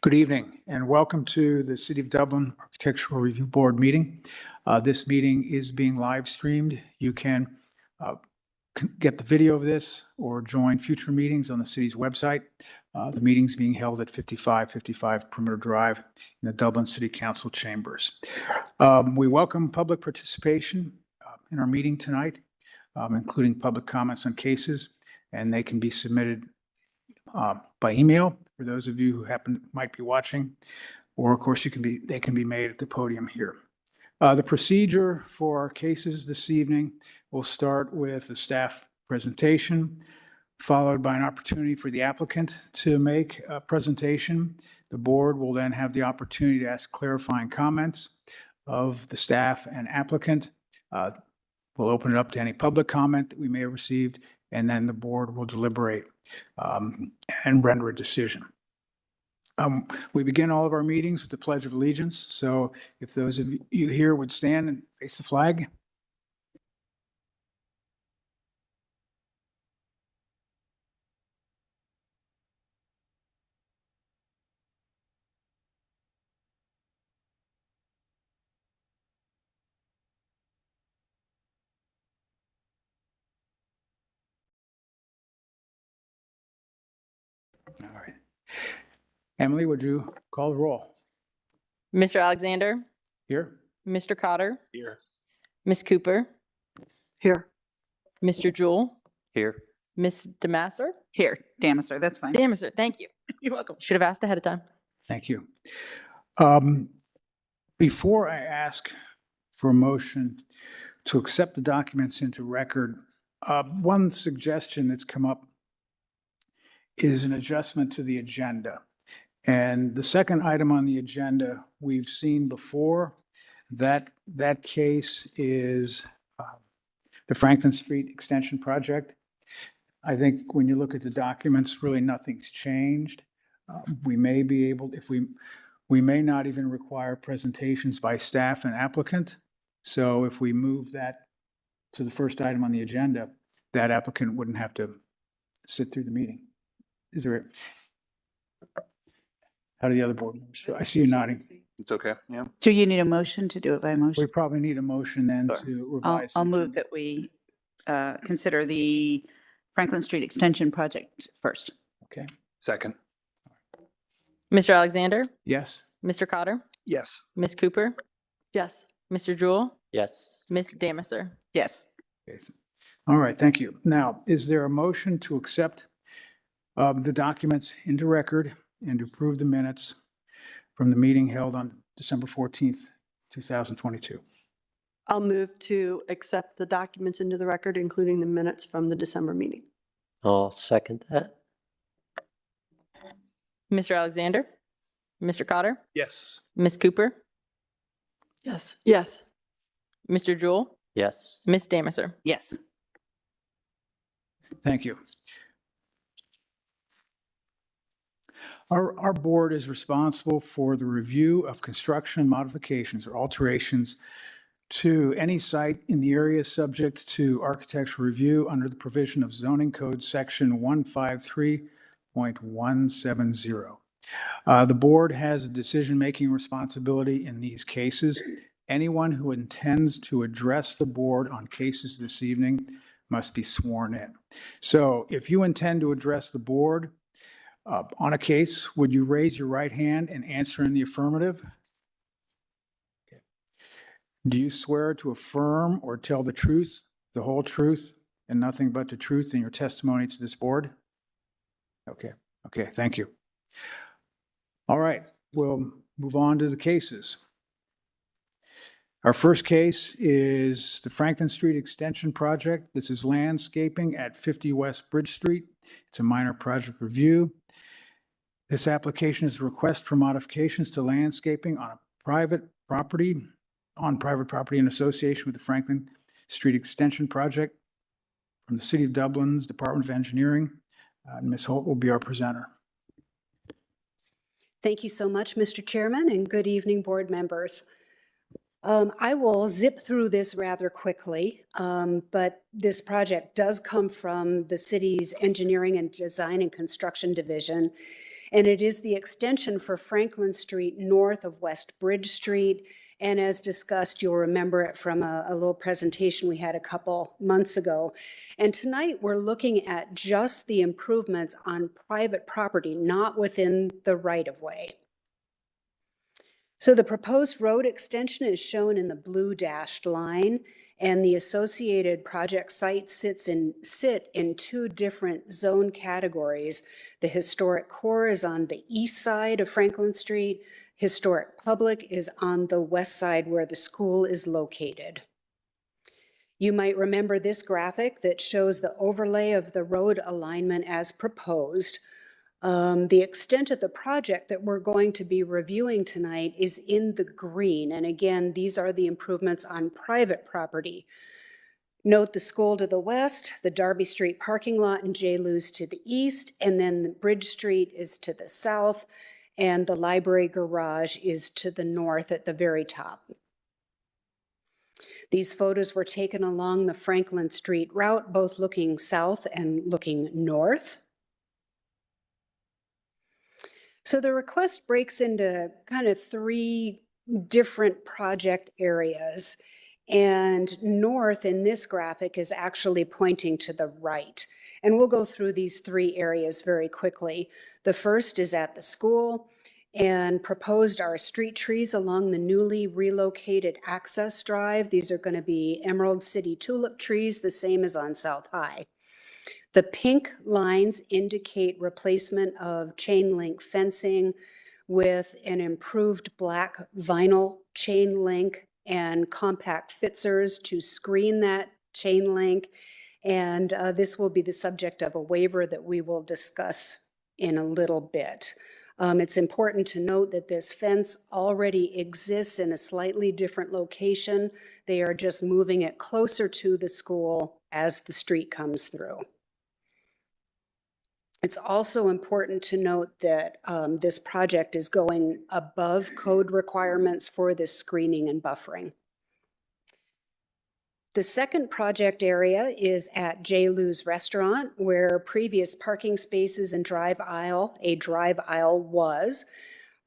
Good evening and welcome to the City of Dublin Architectural Review Board meeting. This meeting is being live streamed. You can get the video of this or join future meetings on the city's website. The meeting's being held at 5555 Perimeter Drive in the Dublin City Council chambers. We welcome public participation in our meeting tonight, including public comments on cases, and they can be submitted by email for those of you who might be watching, or of course they can be made at the podium here. The procedure for our cases this evening will start with the staff presentation, followed by an opportunity for the applicant to make a presentation. The board will then have the opportunity to ask clarifying comments of the staff and applicant. We'll open it up to any public comment that we may have received, and then the board will deliberate and render a decision. We begin all of our meetings with the Pledge of Allegiance. So if those of you here would stand and face the flag. All right. Emily, would you call the roll? Mr. Alexander? Here. Mr. Cotter? Here. Ms. Cooper? Here. Mr. Jewell? Here. Ms. Demasser? Here. Damasser, that's fine. Demasser, thank you. You're welcome. Should have asked ahead of time. Thank you. Before I ask for a motion to accept the documents into record, one suggestion that's come up is an adjustment to the agenda. And the second item on the agenda we've seen before. That case is the Franklin Street Extension Project. I think when you look at the documents, really nothing's changed. We may be able, we may not even require presentations by staff and applicant. So if we move that to the first item on the agenda, that applicant wouldn't have to sit through the meeting. Is there? How do the other board members feel? I see you nodding. It's okay. Yeah. Do you need a motion to do it by We motion? probably need a motion then Sure. to revise. I'll the move agenda. that we consider the Franklin Street Extension project first. Okay. Second. Mr. Alexander? Yes. Mr. Cotter? Yes. Ms. Cooper? Yes. Mr. Jewell? Yes. Ms. Demasser? Yes. Okay. All right. Thank you. Now, is there a motion to accept the documents into record and to approve the minutes from the meeting held on December 14th, 2022? I'll move to accept the documents into the record, including the minutes from the December meeting. I'll second that. Mr. Alexander? Mr. Cotter? Yes. Ms. Cooper? Yes. Yes. Mr. Jewell? Yes. Ms. Demasser? Yes. Thank you. Our board is responsible for the review of construction modifications or alterations to any site in the area subject to architectural review under the provision of zoning code section 153.170. The board has a decision-making responsibility in these cases. Anyone who intends to address the board on cases this evening must be sworn in. So if you intend to address the board on a case, would you raise your right hand and answer in the affirmative? Okay. Do you swear to affirm or tell the truth, the whole truth, and nothing but the truth in your testimony to this board? Okay. Okay. Thank you. All right. We'll move on to the cases. Our first case is the Franklin Street Extension Project. This is landscaping at 50 West Bridge Street. It's a minor project review. This application is a request for modifications to landscaping on private property in association with the Franklin Street Extension Project from the City of Dublin's Department of Engineering. Ms. Holt will be our presenter. Thank you so much, Mr. Chairman, and good evening, board members. I will zip through this rather quickly, but this project does come from the city's Engineering and Design and Construction Division, And it is the extension for Franklin Street north of West Bridge Street. And as discussed, you'll remember it from a little presentation we had a couple months ago. And tonight we're looking at just the improvements on private property, not within the right-of-way. So the proposed road extension is shown in the blue dashed line, and the associated project sites sit in two different zone categories. The historic core is on the east side of Franklin Street. Historic public is on the west side where the school is located. You might remember this graphic that shows the overlay of the road alignment as proposed. The extent of the project that we're going to be reviewing tonight is in the green. And again, these are the improvements on private property. Note the school to the west, the Darby Street parking lot and J. Lou's to the east, and then the Bridge Street is to the south, and the library garage is to the north at the very top. These photos were taken along the Franklin Street route, both looking south and looking north. So the request breaks into kind of three different project areas. And north in this graphic is actually pointing to the right. And we'll go through these three areas very quickly. The first is at the school, and proposed are street trees along the newly relocated access drive. These are going to be Emerald City tulip trees, the same as on South High. The pink lines indicate replacement of chain link fencing with an improved black vinyl chain link and compact fixers to screen that chain link. And this will be the subject of a waiver that we will discuss in a little bit. It's important to note that this fence already exists in a slightly different location. They are just moving it closer to the school as the street comes through. It's also important to note that this project is going above code requirements for this screening and buffering. The second project area is at J. Lou's Restaurant, where previous parking spaces and a drive aisle was.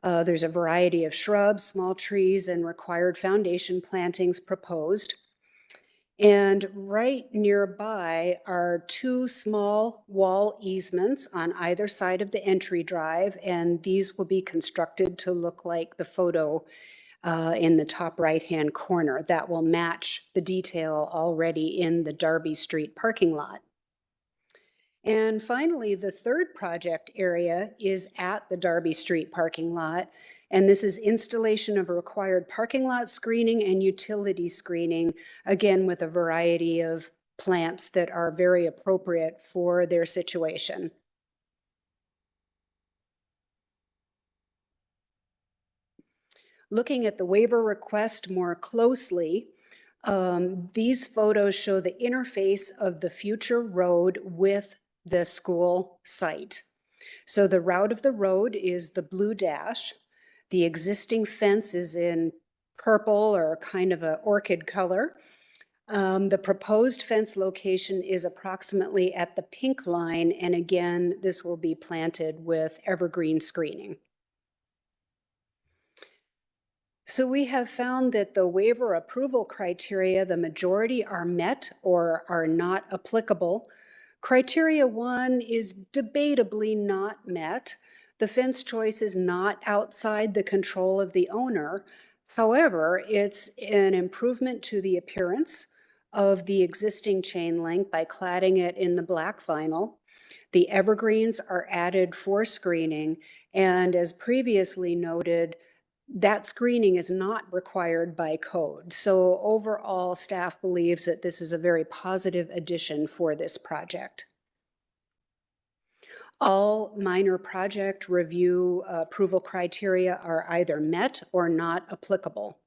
There's a variety of shrubs, small trees, and required foundation plantings proposed. And right nearby are two small wall easements on either side of the entry drive, and these will be constructed to look like the photo in the top right-hand corner. That will match the detail already in the Darby Street parking lot. And finally, the third project area is at the Darby Street parking lot. And this is installation of required parking lot screening and utility screening, again, with a variety of plants that are very appropriate for their situation. Looking at the waiver request more closely, these photos show the interface of the future road with the school site. So the route of the road is the blue dash. The existing fence is in purple or kind of an orchid color. The proposed fence location is approximately at the pink line, and again, this will be planted with evergreen screening. So we have found that the waiver approval criteria, the majority are met or are not applicable. Criteria 1 is debatably not met. The fence choice is not outside the control of the owner. However, it's an improvement to the appearance of the existing chain link by cladding it in the black vinyl. The evergreens are added for screening, and as previously noted, that screening is not required by code. So overall, staff believes that this is a very positive addition for this project. All minor project review approval criteria are either met or not applicable.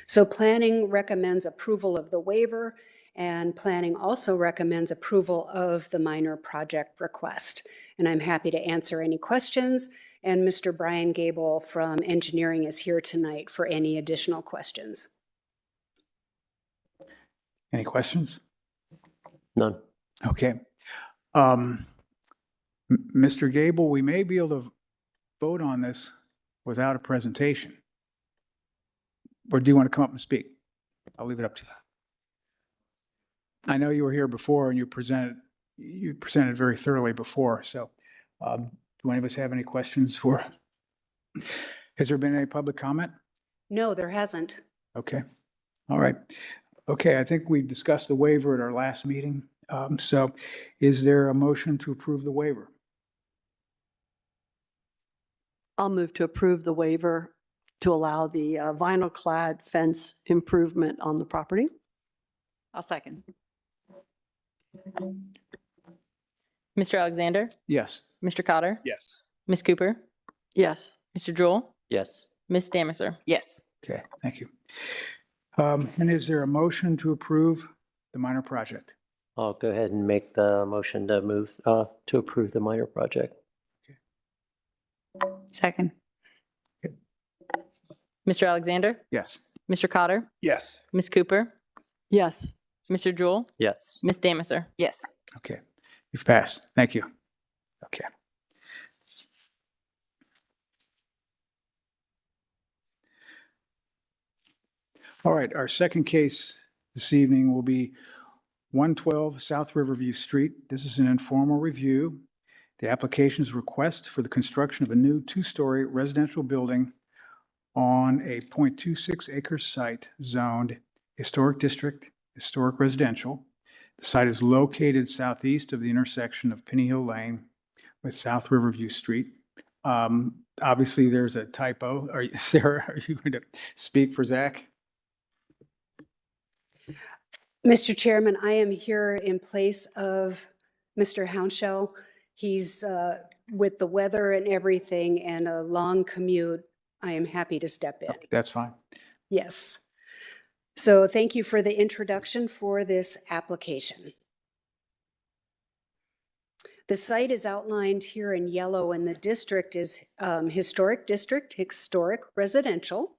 So planning recommends approval of the waiver, and planning also recommends approval of the minor project request. And I'm happy to answer any questions. And Mr. Brian Gable from engineering is here tonight for any additional questions. Any questions? None. Okay. Mr. Gable, we may be able to vote on this without a presentation? Or do you want to come up and speak? I'll leave it up to you. I know you were here before and you presented very thoroughly before. So do any of us have any questions for? Has there been any public comment? No, there hasn't. Okay. All right. Okay, I think we discussed the waiver at our last meeting. So is there a motion to approve the waiver? I'll move to approve the waiver to allow the vinyl clad fence improvement on the property. I'll second. Mr. Alexander, Yes. Mr. Cotter, Yes. Ms. Cooper, Yes. Mr. Jewell, Yes. Ms. Damasser. Yes. Okay, thank you. And is there a motion to approve the minor project? I'll go ahead and make the motion to move, to approve the minor project. Second. Mr. Alexander, Yes. Mr. Cotter, Yes. Ms. Cooper, Yes. Mr. Jewell, Yes. Ms. Damasser. Yes. Okay, you've passed. Thank you. Okay. All right, our second case this evening will be 112 South Riverview Street. This is an informal review. The application's request for the construction of a new two-story residential building on a 0.26 acre site zoned Historic District, Historic Residential. The site is located southeast of the intersection of Penny Hill Lane with South Riverview Street. Obviously, there's a typo. Sarah, are you going to speak for Zach? Mr. Chairman, I am here in place of Mr. Hounshell. He's with the weather and everything and a long commute. I am happy to step in. That's fine. Yes. So thank you for the introduction for this application. The site is outlined here in yellow and the district is Historic District, Historic Residential.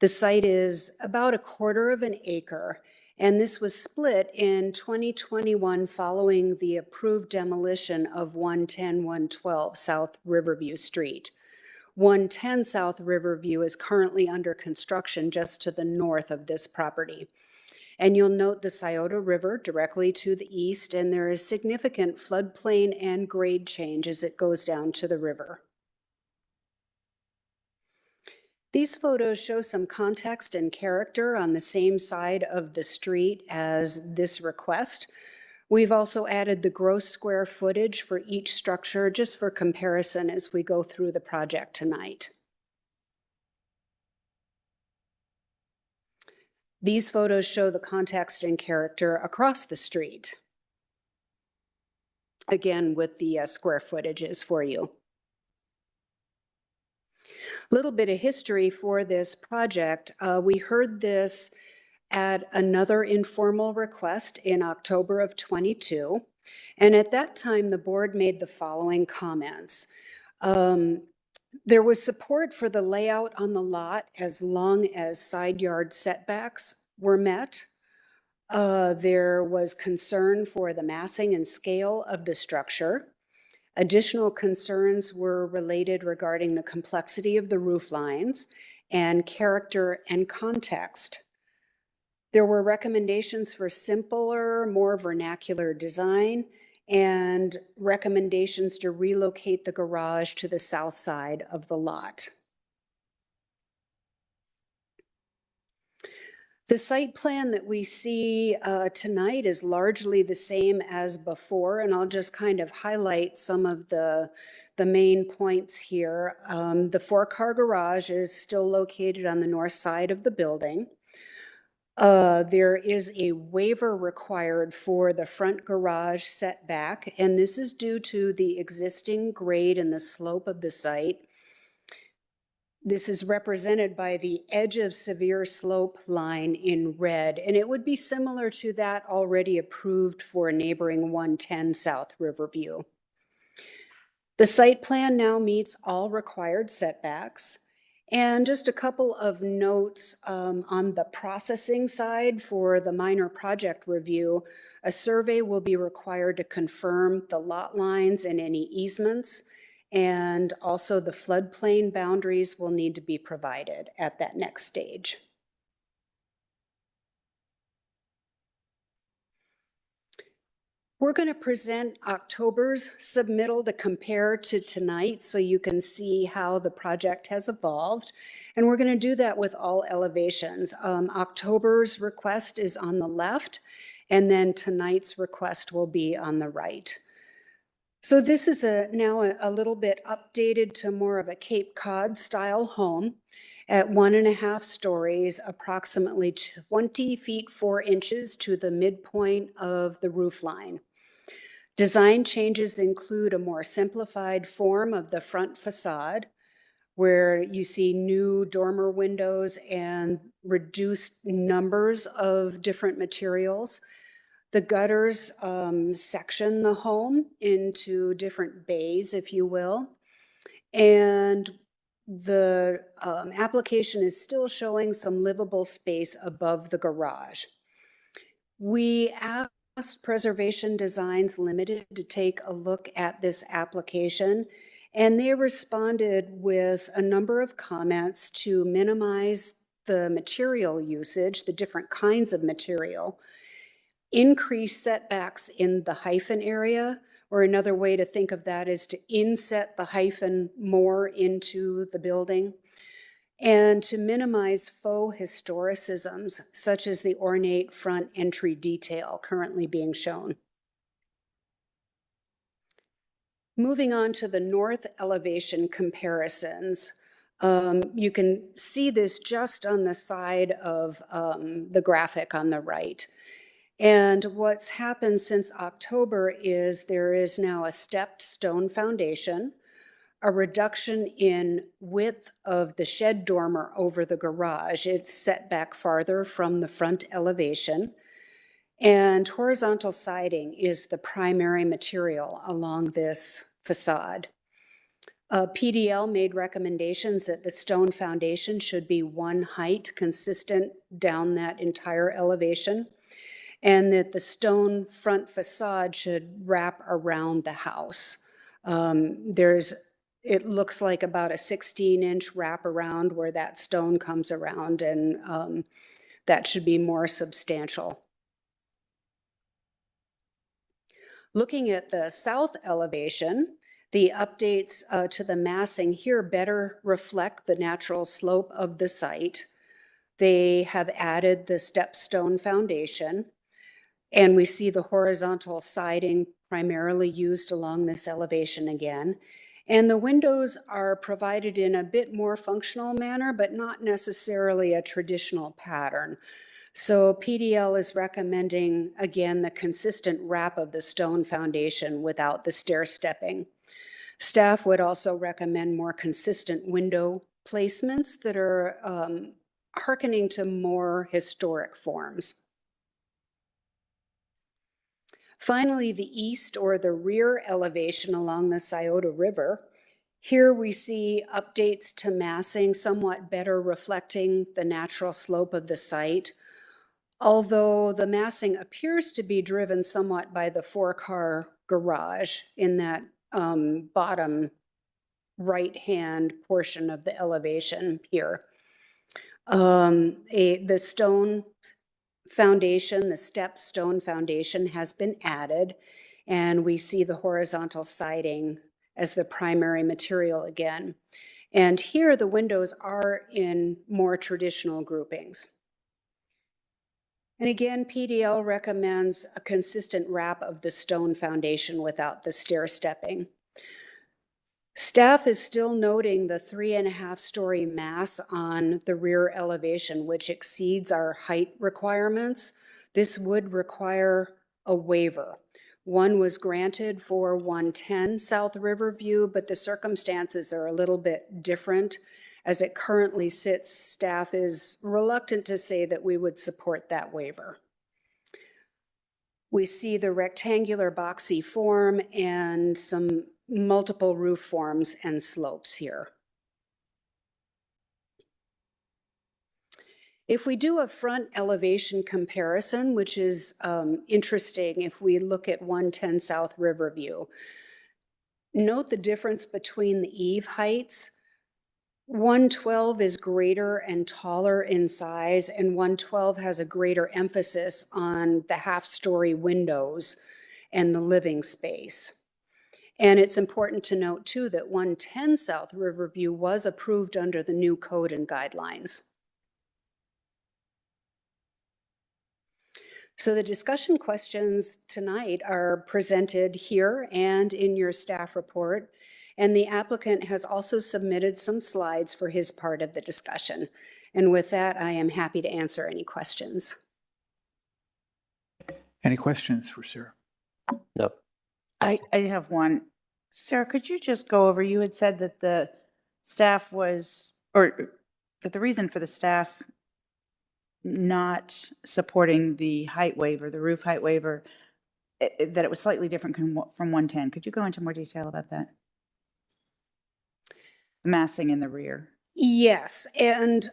The site is about 1/4 of an acre. And this was split in 2021 following the approved demolition of 110-112 South Riverview Street. 110 South Riverview is currently under construction just to the north of this property. And you'll note the Scioto River directly to the east, and there is significant floodplain and grade change as it goes down to the river. These photos show some context and character on the same side of the street as this request. We've also added the gross square footage for each structure just for comparison as we go through the project tonight. These photos show the context and character across the street. Again, with the square footages for you. Little bit of history for this project. We heard this at another informal request in October of 22. And at that time, the board made the following comments. There was support for the layout on the lot as long as side yard setbacks were met. There was concern for the massing and scale of the structure. Additional concerns were related regarding the complexity of the roof lines and character and context. There were recommendations for simpler, more vernacular design and recommendations to relocate the garage to the south side of the lot. The site plan that we see tonight is largely the same as before, and I'll just kind of highlight some of the main points here. The 4-car garage is still located on the north side of the building. There is a waiver required for the front garage setback, and this is due to the existing grade and the slope of the site. This is represented by the edge of severe slope line in red, and it would be similar to that already approved for neighboring 110 South Riverview. The site plan now meets all required setbacks. And just a couple of notes on the processing side for the minor project review. A survey will be required to confirm the lot lines and any easements. And also the floodplain boundaries will need to be provided at that next stage. We're going to present October's submittal to compare to tonight so you can see how the project has evolved. And we're going to do that with all elevations. October's request is on the left, and then tonight's request will be on the right. So this is now a little bit updated to more of a Cape Cod style home at 1.5 stories, approximately 20 feet 4 inches to the midpoint of the roof line. Design changes include a more simplified form of the front facade, where you see new dormer windows and reduced numbers of different materials. The gutters section the home into different bays, if you will. And the application is still showing some livable space above the garage. We asked Preservation Designs Limited to take a look at this application, and they responded with a number of comments to minimize the material usage, the different kinds of material, increase setbacks in the hyphen area, or another way to think of that is to inset the hyphen more into the building, and to minimize faux historicisms, such as the ornate front entry detail currently being shown. Moving on to the north elevation comparisons, you can see this just on the side of the graphic on the right. And what's happened since October is there is now a stepped stone foundation, a reduction in width of the shed dormer over the garage. It's set back farther from the front elevation. And horizontal siding is the primary material along this facade. PDL made recommendations that the stone foundation should be one height consistent down that entire elevation, and that the stone front facade should wrap around the house. It looks like about a 16-inch wraparound where that stone comes around, and that should be more substantial. Looking at the south elevation, the updates to the massing here better reflect the natural slope of the site. They have added the step stone foundation, and we see the horizontal siding primarily used along this elevation again. And the windows are provided in a bit more functional manner, but not necessarily a traditional pattern. So PDL is recommending, again, the consistent wrap of the stone foundation without the stair stepping. Staff would also recommend more consistent window placements that are hearkening to more historic forms. Finally, the east or the rear elevation along the Scioto River. Here we see updates to massing somewhat better reflecting the natural slope of the site, although the massing appears to be driven somewhat by the 4-car garage in that bottom right-hand portion of the elevation here. The stone foundation, the step stone foundation has been added, and we see the horizontal siding as the primary material again. And here the windows are in more traditional groupings. And again, PDL recommends a consistent wrap of the stone foundation without the stair stepping. Staff is still noting the 3.5-story mass on the rear elevation, which exceeds our height requirements. This would require a waiver. One was granted for 110 South Riverview, but the circumstances are a little bit different. As it currently sits, staff is reluctant to say that we would support that waiver. We see the rectangular boxy form and some multiple roof forms and slopes here. If we do a front elevation comparison, which is interesting if we look at 110 South Riverview, Note the difference between the eave heights. 112 is greater and taller in size, and 112 has a greater emphasis on the half-story windows and the living space. And it's important to note too that 110 South Riverview was approved under the new code and guidelines. So the discussion questions tonight are presented here and in your staff report. And the applicant has also submitted some slides for his part of the discussion. And with that, I am happy to answer any questions. Any questions for Sarah? No. I have one. Sarah, could you just go over, you had said that the staff was, or that the reason for the staff not supporting the height waiver, the roof height waiver, that it was slightly different from 110. Could you go into more detail about that? Massing in the rear. Yes, and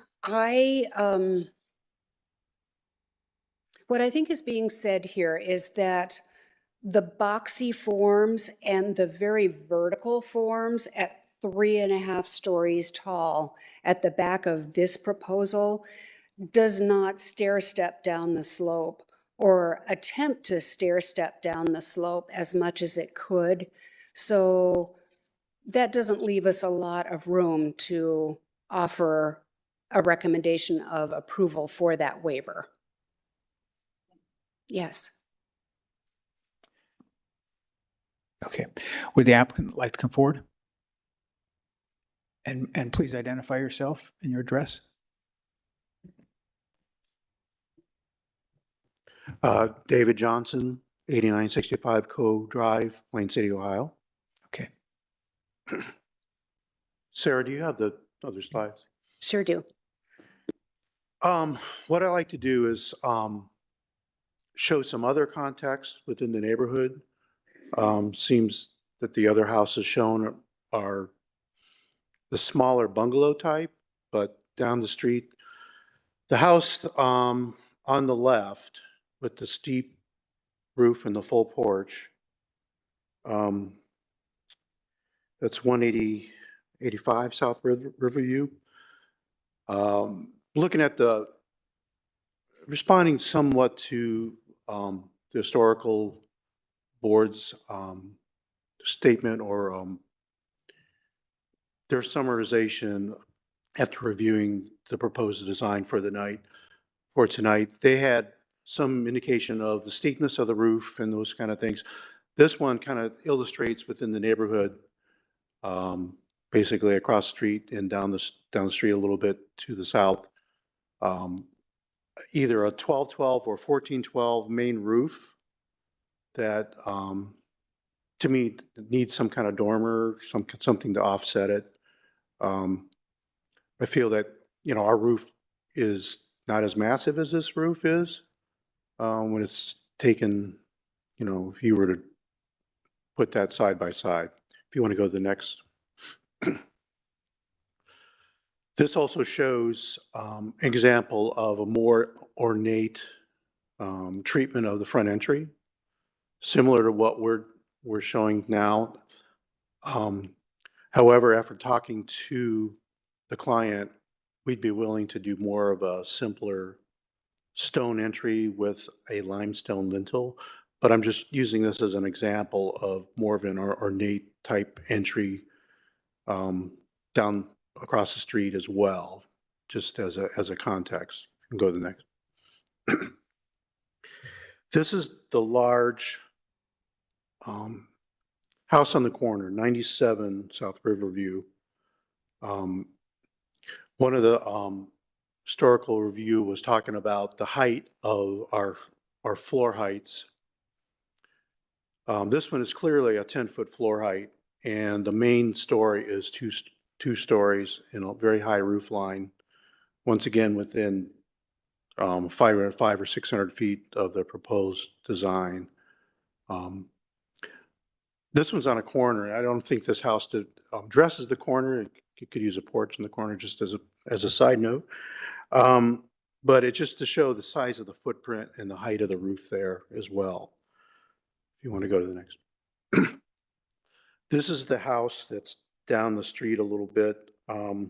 what I think is being said here is that the boxy forms and the very vertical forms at 3.5 stories tall at the back of this proposal does not stair step down the slope or attempt to stair step down the slope as much as it could. So that doesn't leave us a lot of room to offer a recommendation of approval for that waiver. Yes. Okay. Would the applicant like to come forward? And please identify yourself and your address. David Johnson, 8965 Cove Drive, Plain City, Ohio. Okay. Sarah, do you have the other slides? Sure do. What I like to do is show some other context within the neighborhood. Seems that the other houses shown are the smaller bungalow type, but down the street, the house on the left with the steep roof and the full porch, that's 185 South Riverview. Looking at responding somewhat to the historical board's statement or their summarization after reviewing the proposed design for tonight, they had some indication of the steepness of the roof and those kind of things. This one kind of illustrates within the neighborhood, basically across the street and down the street a little bit to the south, either a 1212 or 1412 main roof that to me needs some kind of dormer, something to offset it. I feel that, our roof is not as massive as this roof is when it's taken, if you were to put that side by side. If you want to go to the next. This also shows an example of a more ornate treatment of the front entry, similar to what we're showing now. However, after talking to the client, we'd be willing to do more of a simpler stone entry with a limestone lintel. But I'm just using this as an example of more of an ornate type entry down across the street as well, just as a context. You can go to the next. This is the large house on the corner, 97 South Riverview. One of the historical review was talking about the height of our floor heights. This one is clearly a 10-foot floor height, and the main story is two stories in a very high roof line. Once again, within 500 or 600 feet of the proposed design. This one's on a corner. I don't think this house addresses the corner. It could use a porch in the corner, just as a side note. But it's just to show the size of the footprint and the height of the roof there as well. If you want to go to the next. This is the house that's down the street a little bit. I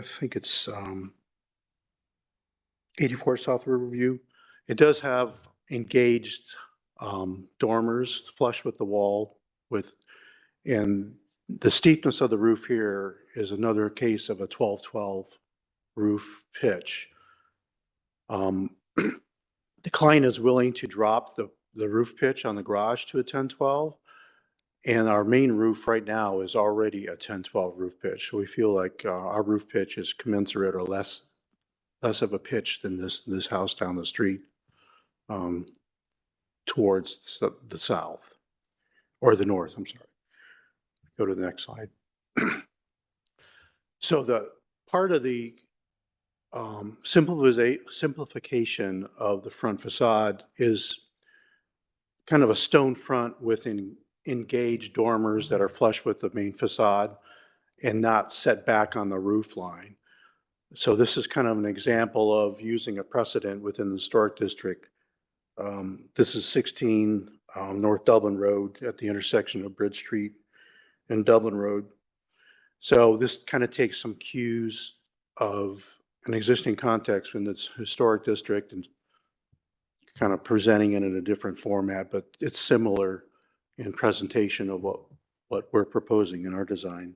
think it's 84 South Riverview. It does have engaged dormers flush with the wall and the steepness of the roof here is another case of a 12-12 roof pitch. The client is willing to drop the roof pitch on the garage to a 10-12. And our main roof right now is already a 10-12 roof pitch. So we feel like our roof pitch is commensurate or less of a pitch than this house down the street towards the south or the north, I'm sorry. Go to the next slide. So the part of the simplification of the front facade is kind of a stone front with engaged dormers that are flush with the main facade and not set back on the roof line. So this is kind of an example of using a precedent within the historic district. This is 16 North Dublin Road at the intersection of Bridge Street and Dublin Road. So this kind of takes some cues of an existing context in its historic district and kind of presenting it in a different format, but it's similar in presentation of what we're proposing in our design.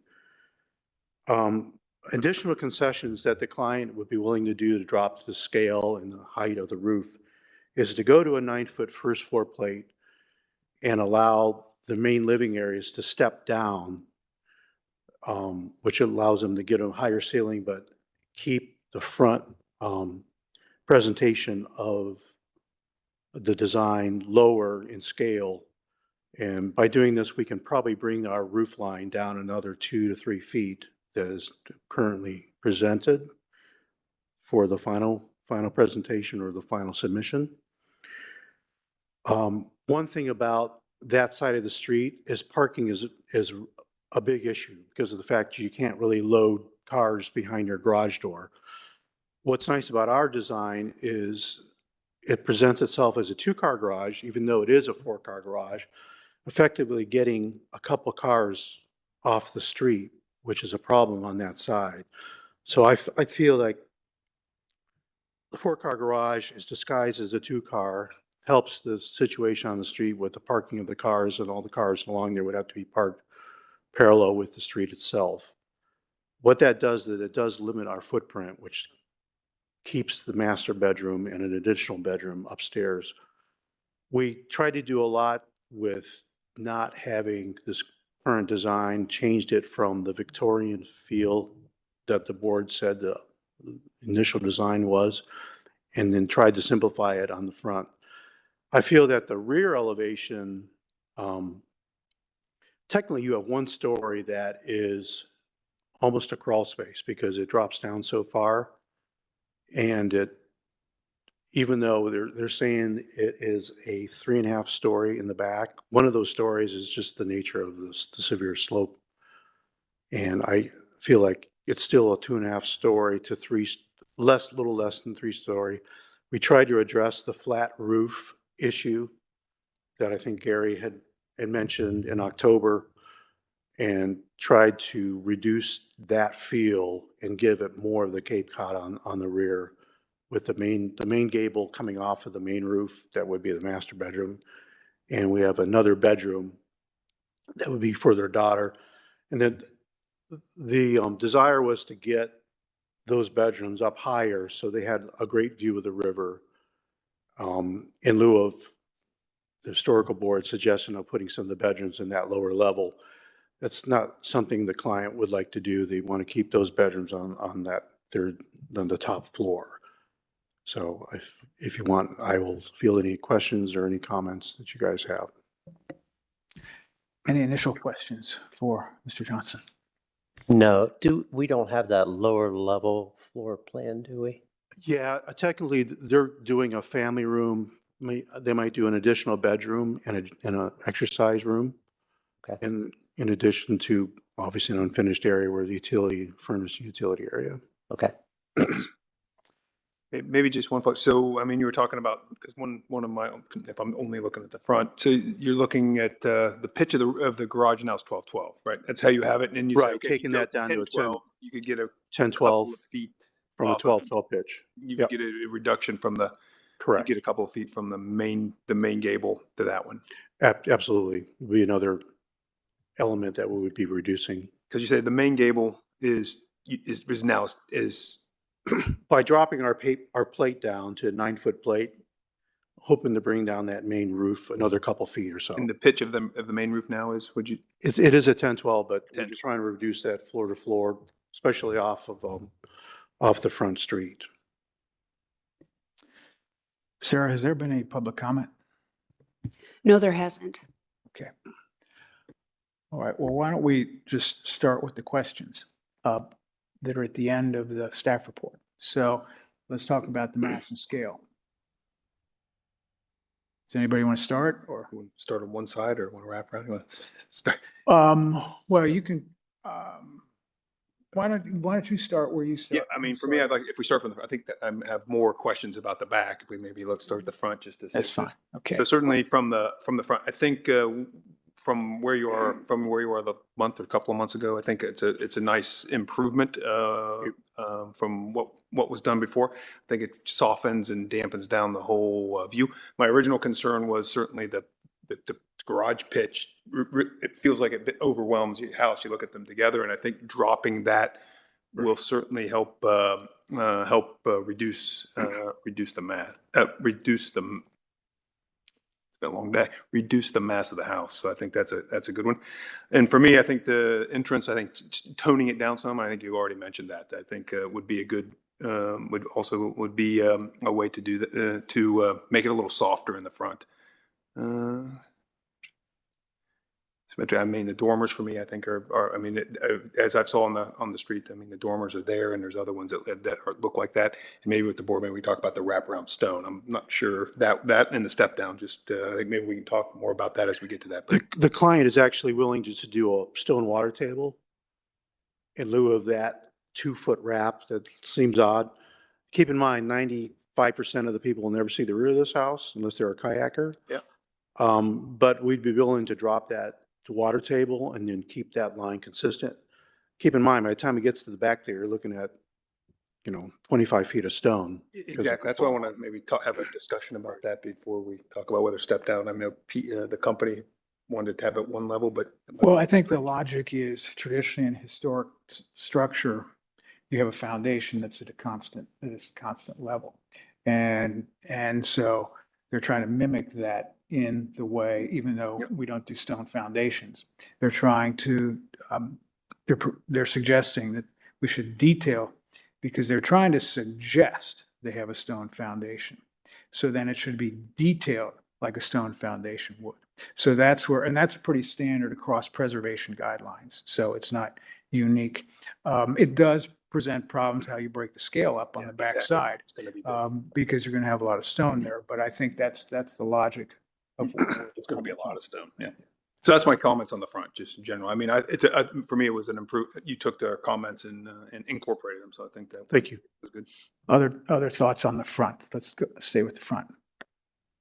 Additional concessions that the client would be willing to do to drop the scale and the height of the roof is to go to a 9-foot first floor plate and allow the main living areas to step down, which allows them to get a higher ceiling, but keep the front presentation of the design lower in scale. And by doing this, we can probably bring our roof line down another 2 to 3 feet that is currently presented for the final presentation or the final submission. One thing about that side of the street is parking is a big issue because of the fact you can't really load cars behind your garage door. What's nice about our design is it presents itself as a 2-car garage, even though it is a 4-car garage, effectively getting a couple cars off the street, which is a problem on that side. So I feel like the 4-car garage is disguised as a 2-car, helps the situation on the street with the parking of the cars, and all the cars along there would have to be parked parallel with the street itself. What that does is it does limit our footprint, which keeps the master bedroom and an additional bedroom upstairs. We tried to do a lot with not having this current design, changed it from the Victorian feel that the board said the initial design was, and then tried to simplify it on the front. I feel that the rear elevation, technically you have one story that is almost a crawl space because it drops down so far. And even though they're saying it is a 3.5 story in the back, one of those stories is just the nature of the severe slope. And I feel like it's still a 2.5 story to little less than 3 story. We tried to address the flat roof issue that I think Gary had mentioned in October, and tried to reduce that feel and give it more of the Cape Cod on the rear, with the main gable coming off of the main roof. That would be the master bedroom. And we have another bedroom that would be for their daughter. And then the desire was to get those bedrooms up higher so they had a great view of the river, in lieu of the historical board suggestion of putting some of the bedrooms in that lower level. That's not something the client would like to do. They want to keep those bedrooms on the top floor. So if you want, I will field any questions or any comments that you guys have. Any initial questions for Mr. Johnson? No, we don't have that lower level floor plan, do we? Yeah, technically they're doing a family room. They might do an additional bedroom and an exercise room. Okay. And in addition to obviously an unfinished area where the furnace utility area. Okay. Maybe just one thought. So, I mean, you were talking about, because one of my, if I'm only looking at the front, so you're looking at the pitch of the garage now is 12-12, right? That's how you have it. And then you say, Right, okay, taking you go that down to a 10, 10-12, you could get a 10, couple 12 of feet from a off of 12, it. 12 pitch. You Yep. could get a reduction from you Correct. get a couple of feet from the main gable to that one. Absolutely. Would be another element that we would be reducing. Because you say the main gable is now By dropping our plate down to a 9-foot plate, hoping to bring down that main roof another couple feet or so. and the pitch of the main roof now is, It is a 10, 12, but we're 10, just trying to reduce that floor to floor, especially off the front street. Sarah, has there been any public comment? No, there hasn't. Okay. All right, well, why don't we just start with the questions that are at the end of the staff report. So let's talk about the mass and scale. Does anybody want to start or? you want to start on one side or want to wrap around? You want to start? Well, you can, why don't you start where you start? Yeah, I mean, for me, I'd like, if we start from I think that I have more questions about the back. If we maybe let's start at the front just to. That's fine. Okay. So certainly from the front, I think from where you are the month or a couple of months ago, I think it's a nice improvement from what was done before. I think it softens and dampens down the whole view. My original concern was certainly the garage pitch. It feels like it overwhelms your house. You look at them together, and I think dropping that will certainly help reduce the mass. It's been a long day. Reduce the mass of the house. So I think that's a good one. And for me, I think the entrance, I think toning it down some. I think you already mentioned that. I think would be a good would be a way to do that to make it a little softer in the front. I mean, the dormers for me, I think are I mean, as I've saw on the street, I mean, the dormers are there, and there's other ones that look like that. And maybe with the board, maybe we talk about the wraparound stone. I'm not sure that and the step down. Just I think maybe we can talk more about that as we get to that. The client is actually willing just to do a stone water table in lieu of that 2-foot wrap. That seems odd. Keep in mind, 95% of the people will never see the rear of this house unless they're a kayaker. Yeah. But we'd be willing to drop that to water table and then keep that line consistent. Keep in mind, by the time it gets to the back there, you're looking at, 25 feet of stone. Exactly. That's why I want to maybe have a discussion about that before we talk about whether step down. I mean, the company wanted to have it at one level, but. Well, I think the logic is traditionally in historic structure, you have a foundation that's at a constant level. And so they're trying to mimic that in the way, even though we don't do stone foundations, they're trying to, they're suggesting that we should detail, because they're trying to suggest they have a stone foundation. So then it should be detailed like a stone foundation would. So that's where, and that's pretty standard across preservation guidelines. So it's not unique. It does present problems how you break the scale up on the back side, because you're going to have a lot of stone there. But I think that's the logic of it's going to be a lot of stone. Yeah. So that's my comments on the front, just in general. I mean, for me, it was an improvement. You took their comments and incorporated them. So I think that. Thank you. Was good. Other thoughts on the front? Let's stay with the front.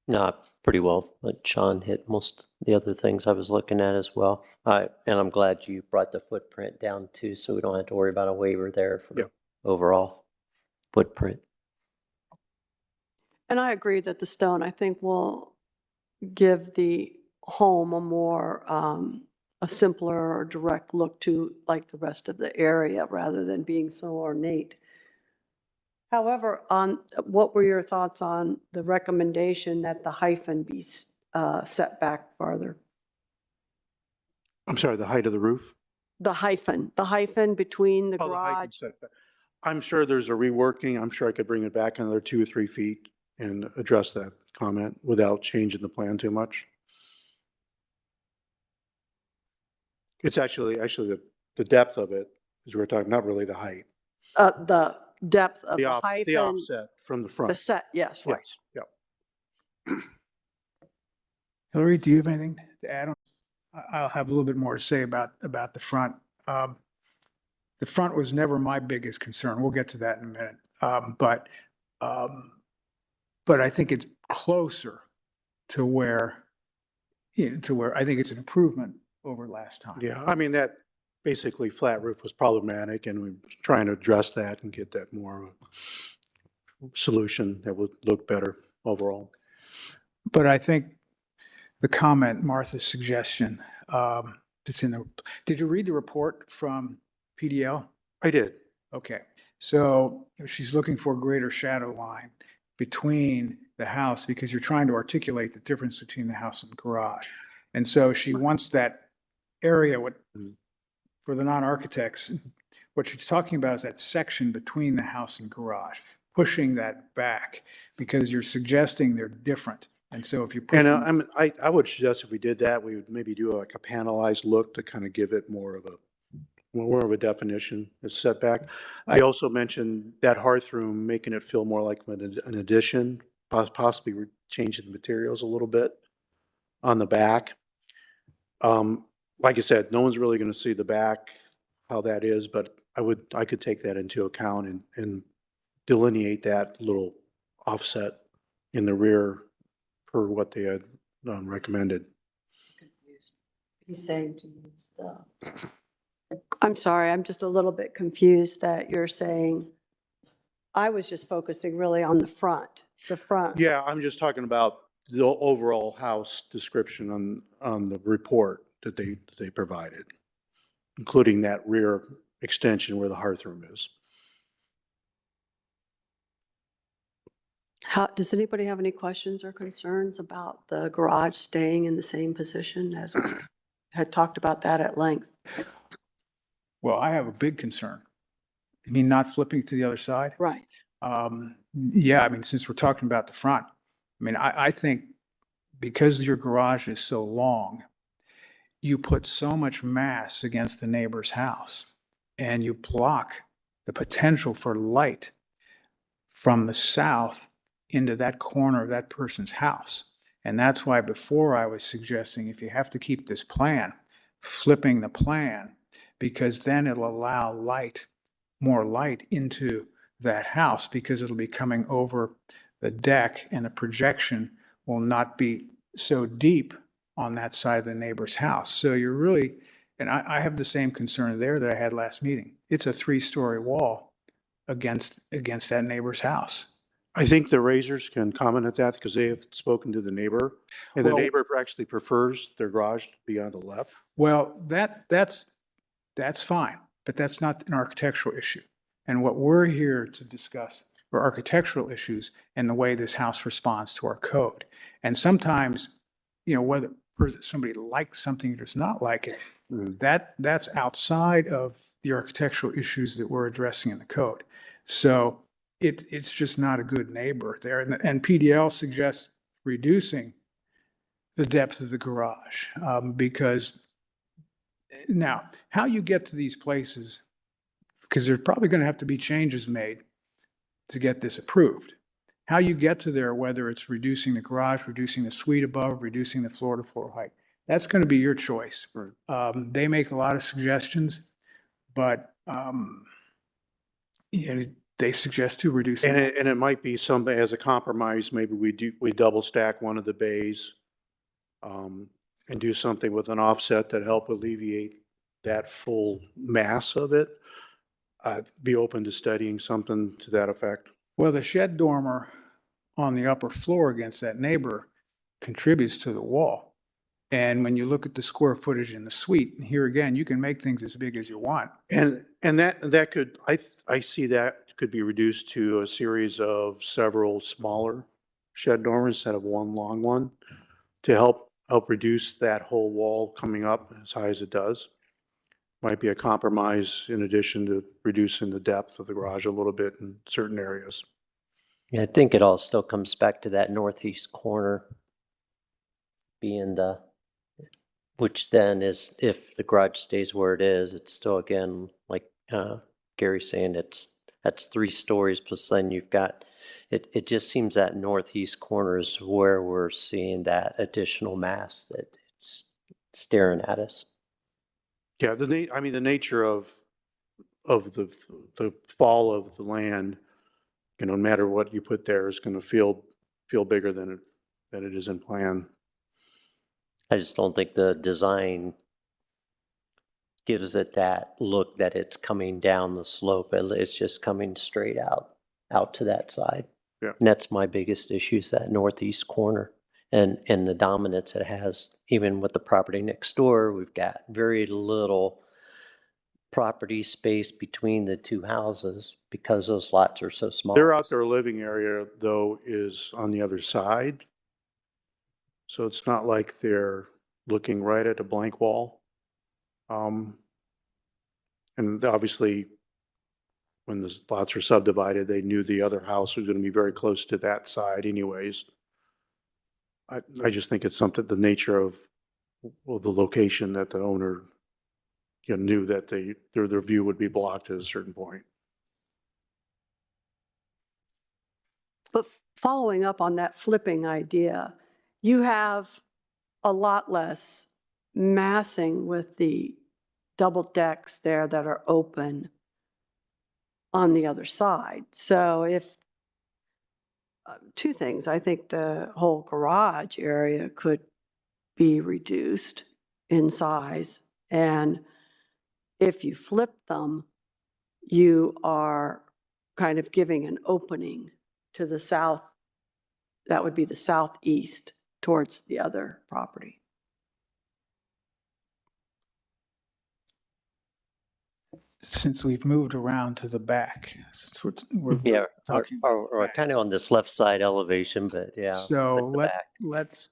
No, pretty well. Like Sean hit most the other things I was looking at as well. And I'm glad you brought the footprint down too, so we don't have to worry about a waiver there for the overall footprint. And I agree that the stone, I think, will give the home a more, a simpler or direct look to like the rest of the area rather than being so ornate. However, what were your thoughts on the recommendation that the hyphen be set back farther? I'm sorry, the height of the roof? The hyphen between the Oh, the hyphen garage. setback. I'm sure there's a reworking. I'm sure I could bring it back another 2 or 3 feet and address that comment without changing the plan too much. It's actually the depth of it is we're talking, not really the height. The depth of the hyphen. The offset from the front. The set, yes, right. Yes, yep. Hillary, do you have anything to add on? I'll have a little bit more to say about the front. The front was never my biggest concern. We'll get to that in a minute. But But I think it's closer to where, I think it's an improvement over last time. Yeah, I mean, that basically flat roof was problematic and we're trying to address that and get that more of a solution that would look better overall. But I think the comment, Martha's suggestion, it's in the, did you read the report from PDL? I did. Okay, so she's looking for a greater shadow line between the house because you're trying to articulate the difference between the house and garage. And so she wants that area, for the non-architects, what she's talking about is that section between the house and garage, pushing that back because you're suggesting they're different. And so if you put, And I would suggest if we did that, we would maybe do like a panelized look to kind of give it more of a definition, a setback. I also mentioned that hearth room, making it feel more like an addition, possibly changing the materials a little bit on the back. Like I said, no one's really going to see the back, how that is, but I could take that into account and delineate that little offset in the rear for what they had recommended. He's saying to use the. I'm sorry, I'm just a little bit confused that you're saying, I was just focusing really on the front. Yeah, I'm just talking about the overall house description on the report that they provided, including that rear extension where the hearth room is. Does anybody have any questions or concerns about the garage staying in the same position as we had talked about that at length? well, I have a big concern. I mean, not flipping to the other side. Right. Yeah, I mean, since we're talking about the front, I mean, I think because your garage is so long, you put so much mass against the neighbor's house and you block the potential for light from the south into that corner of that person's house. And that's why before I was suggesting if you have to keep this plan, flipping the plan, because then it'll allow more light into that house because it'll be coming over the deck and the projection will not be so deep on that side of the neighbor's house. So you're really, and I have the same concern there that I had last meeting. It's a 3-story wall against that neighbor's house. I think the Razors can comment at that because they have spoken to the neighbor, and the Well- neighbor actually prefers their garage to be on the left. Well, that's fine, but that's not an architectural issue. And what we're here to discuss are architectural issues and the way this house responds to our code. And sometimes, whether somebody likes something or does not like it, that's outside of the architectural issues that we're addressing in the code. So it's just not a good neighbor there. And PDL suggests reducing the depth of the garage because now how you get to these places, because there's probably going to have to be changes made to get this approved. How you get to there, whether it's reducing the garage, reducing the suite above, reducing the floor-to-floor height, that's going to be your choice. They make a lot of suggestions, but they suggest to reduce. And it might be something as a compromise, maybe we double stack one of the bays and do something with an offset that help alleviate that full mass of it. I'd be open to studying something to that effect. Well, the shed dormer on the upper floor against that neighbor contributes to the wall. And when you look at the square footage in the suite, and here again, you can make things as big as you want. And that could, I see that could be reduced to a series of several smaller shed dormers instead of one long one to help reduce that whole wall coming up as high as it does. Might be a compromise in addition to reducing the depth of the garage a little bit in certain areas. Yeah, I think it all still comes back to that northeast corner being which then is, if the garage stays where it is, it's still, again, like Gary's saying, that's 3 stories, plus then you've got, it just seems that northeast corner is where we're seeing that additional mass that it's staring at us. Yeah, the nature of the fall of the land no matter what you put there, is going to feel bigger than it is in plan. I just don't think the design gives it that look that it's coming down the slope. It's just coming straight out to that side. Yeah. And that's my biggest issue, is that northeast corner and the dominance it has. Even with the property next door, we've got very little property space between the two houses because those lots are so small. Their outdoor living area, though, is on the other side. So it's not like they're looking right at a blank wall. And obviously, when the lots were subdivided, they knew the other house was going to be very close to that side anyways. I just think it's something, the nature of the location, that the owner, knew that their view would be blocked at a certain point. But following up on that flipping idea, you have a lot less massing with the double decks there that are open on the other side. So if, two things, I think the whole garage area could be reduced in size. And if you flip them, you are kind of giving an opening to the south. That would be the southeast towards the other property. Since we've moved around to the back, since we're Yeah, talking. or kind of on this left side elevation, but yeah. So at the back. let's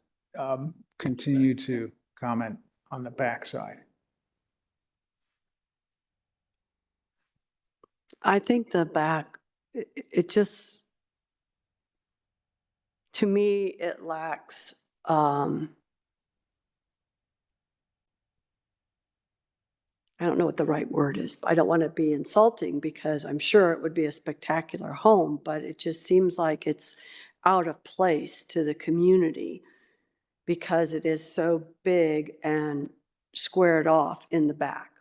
continue to comment on the back side. I think the back, it just, to me, it lacks, I don't know what the right word is. I don't want to be insulting because I'm sure it would be a spectacular home, but it just seems like it's out of place to the community because it is so big and squared off in the back.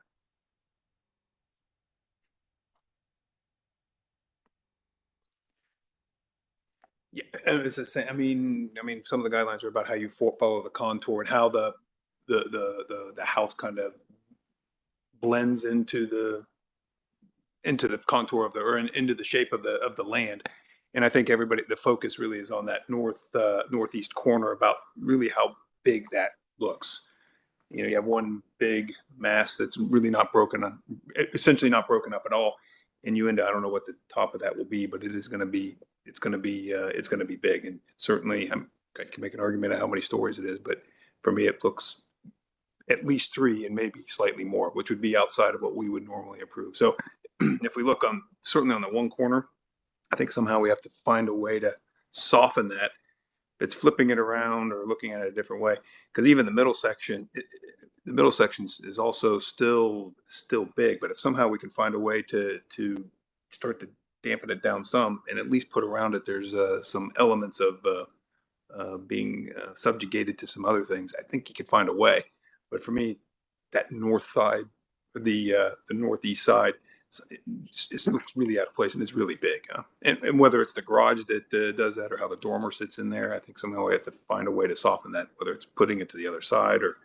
Yeah, and it's the same. I mean, some of the guidelines are about how you follow the contour and how the house kind of blends into the contour of or into the shape of the land. And I think the focus really is on that northeast corner about really how big that looks. You have one big mass that's really essentially not broken up at all, and you end up, I don't know what the top of that will be, but it's going to be big. And certainly, I can make an argument of how many stories it is, but for me, it looks at least 3 and maybe slightly more, which would be outside of what we would normally approve. So if we look certainly on the one corner, I think somehow we have to find a way to soften that. If it's flipping it around or looking at it a different way, because even the middle section, is also still big. But if somehow we can find a way to start to dampen it down some, and at least put around it, there's some elements of being subjugated to some other things, I think you could find a way. But for me, that north side, the northeast side, it looks really out of place and it's really big. And whether it's the garage that does that or how the dormer sits in there, I think somehow we have to find a way to soften that, whether it's putting it to the other side or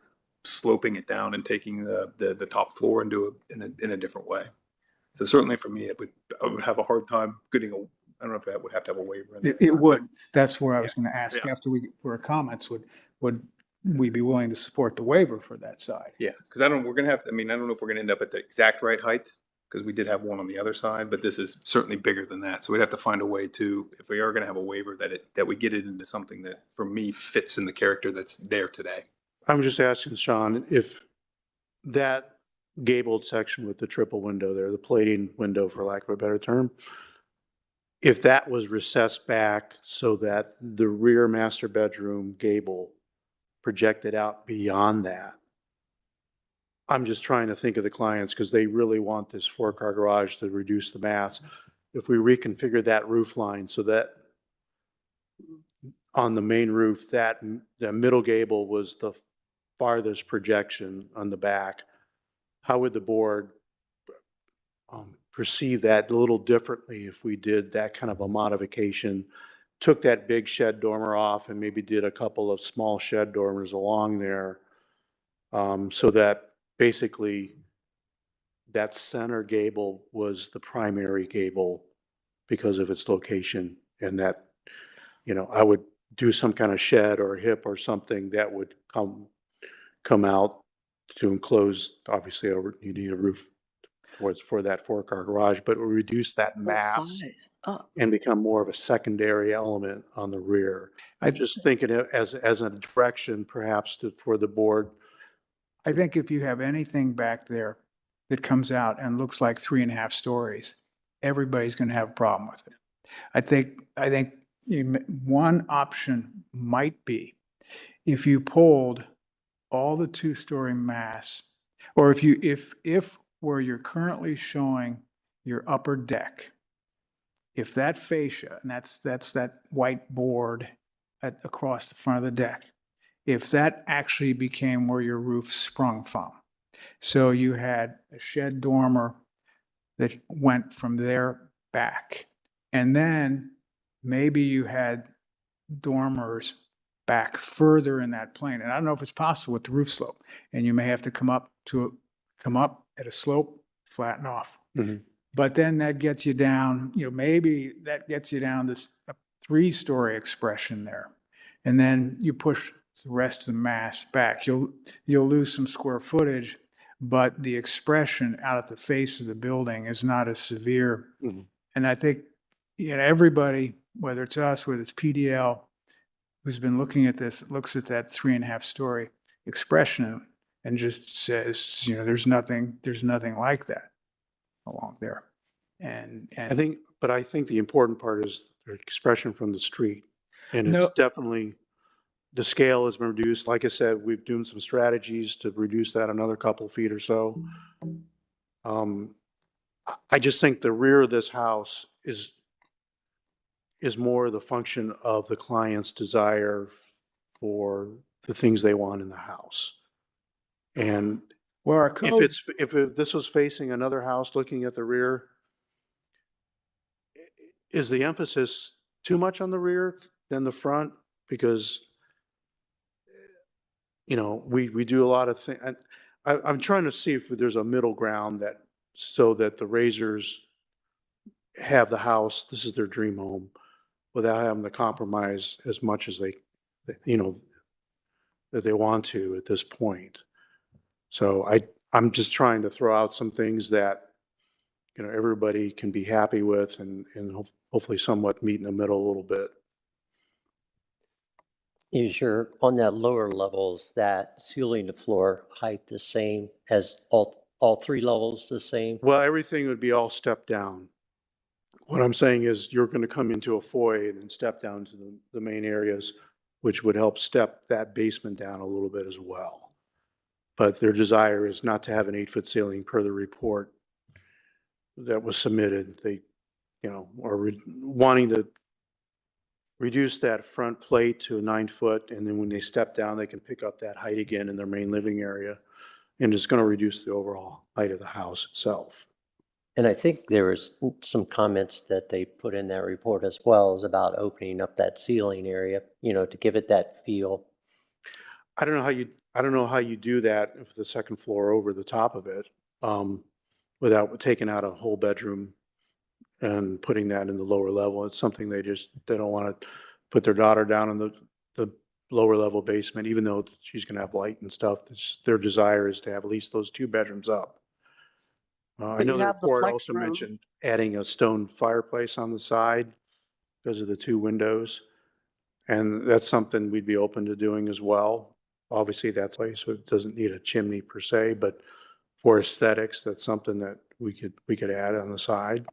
sloping it down and taking the top floor into in a different way. So certainly for me, I would have a hard time getting I don't know if that would have to have a waiver. It would. That's where I was going to ask. Yeah. After were comments, would we be willing to support the waiver for that side? Yeah, because I don't know if we're going to end up at the exact right height, because we did have one on the other side, but this is certainly bigger than that. So we'd have to find a way to, if we are going to have a waiver, that we get it into something that, for me, fits in the character that's there today. I'm just asking Sean, if that gabled section with the triple window there, the plating window, for lack of a better term, if that was recessed back so that the rear master bedroom gable projected out beyond that. I'm just trying to think of the clients because they really want this 4-car garage to reduce the mass. If we reconfigure that roof line so that on the main roof, that the middle gable was the farthest projection on the back, how would the board perceive that a little differently if we did that kind of a modification, took that big shed dormer off and maybe did a couple of small shed dormers along there, so that basically that center gable was the primary gable because of its location, and that, I would do some kind of shed or a hip or something that would come out to enclose, obviously, you need a roof for that 4-car garage, but it would reduce that Full mass size up. and become more of a secondary element on the rear. I Just thinking it as a direction perhaps for the board. I think if you have anything back there that comes out and looks like 3.5 stories, everybody's going to have a problem with it. I think one option might be if you pulled all the 2-story mass, or if where you're currently showing your upper deck, if that fascia, and that's that white board across the front of the deck, if that actually became where your roof sprung from. So you had a shed dormer that went from there back. And then maybe you had dormers back further in that plane. And I don't know if it's possible with the roof slope. And you may have to come up at a slope, flatten off. Mhm. But then that gets you down, maybe that gets you down to a 3-story expression there. And then you push the rest of the mass back. You'll lose some square footage, but the expression out at the face of the building is not as severe. Mhm. And I think, everybody, whether it's us, whether it's PDL, who's been looking at this, looks at that 3.5-story expression and just says, there's nothing like that along there. And I think the important part is the expression from the street. And No. it's definitely, the scale has been reduced. Like I said, we've done some strategies to reduce that another couple feet or so. I just think the rear of this house is more the function of the client's desire for the things they want in the house. And well, our code, if this was facing another house looking at the rear, is the emphasis too much on the rear than the front? Because, we do a lot of things. I'm trying to see if there's a middle ground so that the Razors have the house, this is their dream home, without having to compromise as much as that they want to at this point. So I'm just trying to throw out some things that, everybody can be happy with and hopefully somewhat meet in the middle a little bit. Is on that lower levels, that ceiling to floor height the same as all 3 levels the same? Well, everything would be all stepped down. What I'm saying is you're going to come into a foyer and then step down to the main areas, which would help step that basement down a little bit as well. But their desire is not to have an 8-foot ceiling per the report that was submitted. They, are wanting to reduce that front plate to a 9-foot, and then when they step down, they can pick up that height again in their main living area. And it's going to reduce the overall height of the house itself. And I think there was some comments that they put in that report as well as about opening up that ceiling area, to give it that feel. I don't know how you do that if the second floor over the top of it, without taking out a whole bedroom and putting that in the lower level. It's something they don't want to put their daughter down in the lower level basement, even though she's going to have light and stuff. Their desire is to have at least those 2 bedrooms up. I know you the have the report flex also room. mentioned adding a stone fireplace on the side because of the 2 windows. And that's something we'd be open to doing as well. Obviously, that's place, so it doesn't need a chimney per se, but for aesthetics, that's something that we could add on the side.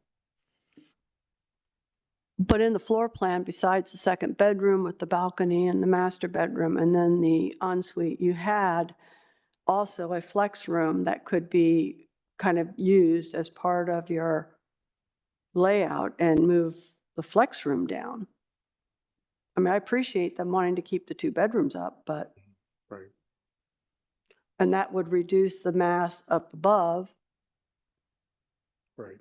But in the floor plan, besides the second bedroom with the balcony and the master bedroom and then the ensuite, you had also a flex room that could be kind of used as part of your layout and move the flex room down. I mean, I appreciate them wanting to keep the 2 bedrooms up, but. Right. And that would reduce the mass up above. Right.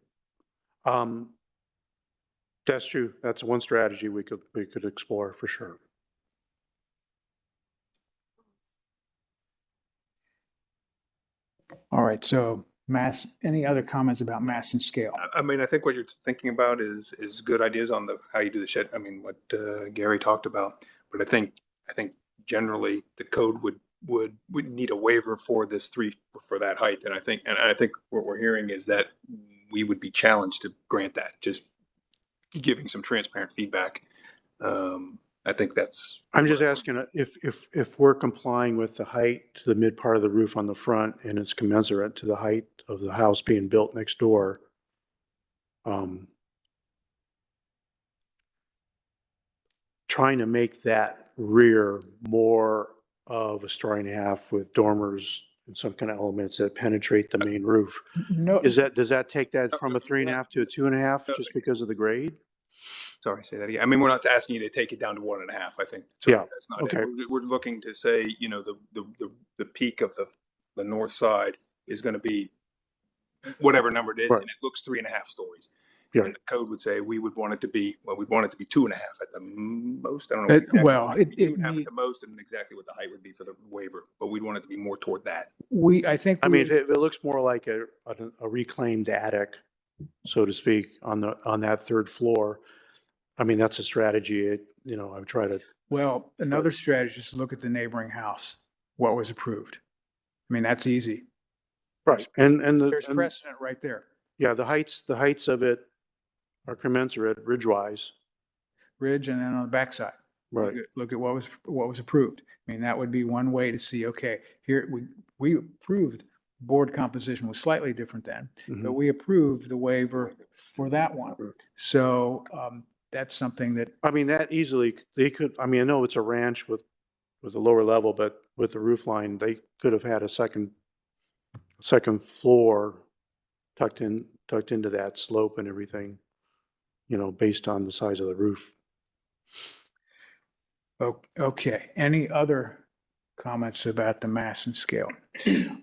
That's true. That's one strategy we could explore for sure. All right, so any other comments about mass and scale? I mean, I think what you're thinking about is good ideas on how you do the shed. I mean, what Gary talked about. But I think generally the code would need a waiver for for that height. And I think what we're hearing is that we would be challenged to grant that, just giving some transparent feedback. I think that's. I'm just asking if we're complying with the height to the mid part of the roof on the front and it's commensurate to the height of the house being built next door. Trying to make that rear more of a story and a half with dormers and some kind of elements that penetrate the main roof. No, Does that take that from a 3.5 to a 2.5 just because of the grade? Sorry, say that again. I mean, we're not asking you to take it down to 1.5. I think Yeah, that's not okay. it. We're looking to say, you know, the peak of the north side is going to be whatever number it is, Right. and it looks 3.5 stories. Yeah. And the code would say we'd want it to be 2.5 at the most. I don't know. well, it 2.5 need- at the most, and exactly what the height would be for the waiver, but we'd want it to be more toward that. I think. I mean, if it looks more like a reclaimed attic, so to speak, on that third floor, I mean, that's a strategy. I would try to. Well, another strategy is to look at the neighboring house, what was approved. I mean, that's easy. Right. And There's precedent right there. yeah, the heights of it are commensurate ridge-wise. Ridge and then on the backside. Right. Look at what was approved. I mean, that would be one way to see, okay, here we approved board composition was slightly different then, but Mhm. we approved the waiver for that one. So that's something that, I mean, that easily, they could, I mean, I know it's a ranch with a lower level, but with the roof line, they could have had a second floor tucked into that slope and everything, based on the size of the roof. okay. Any other comments about the mass and scale?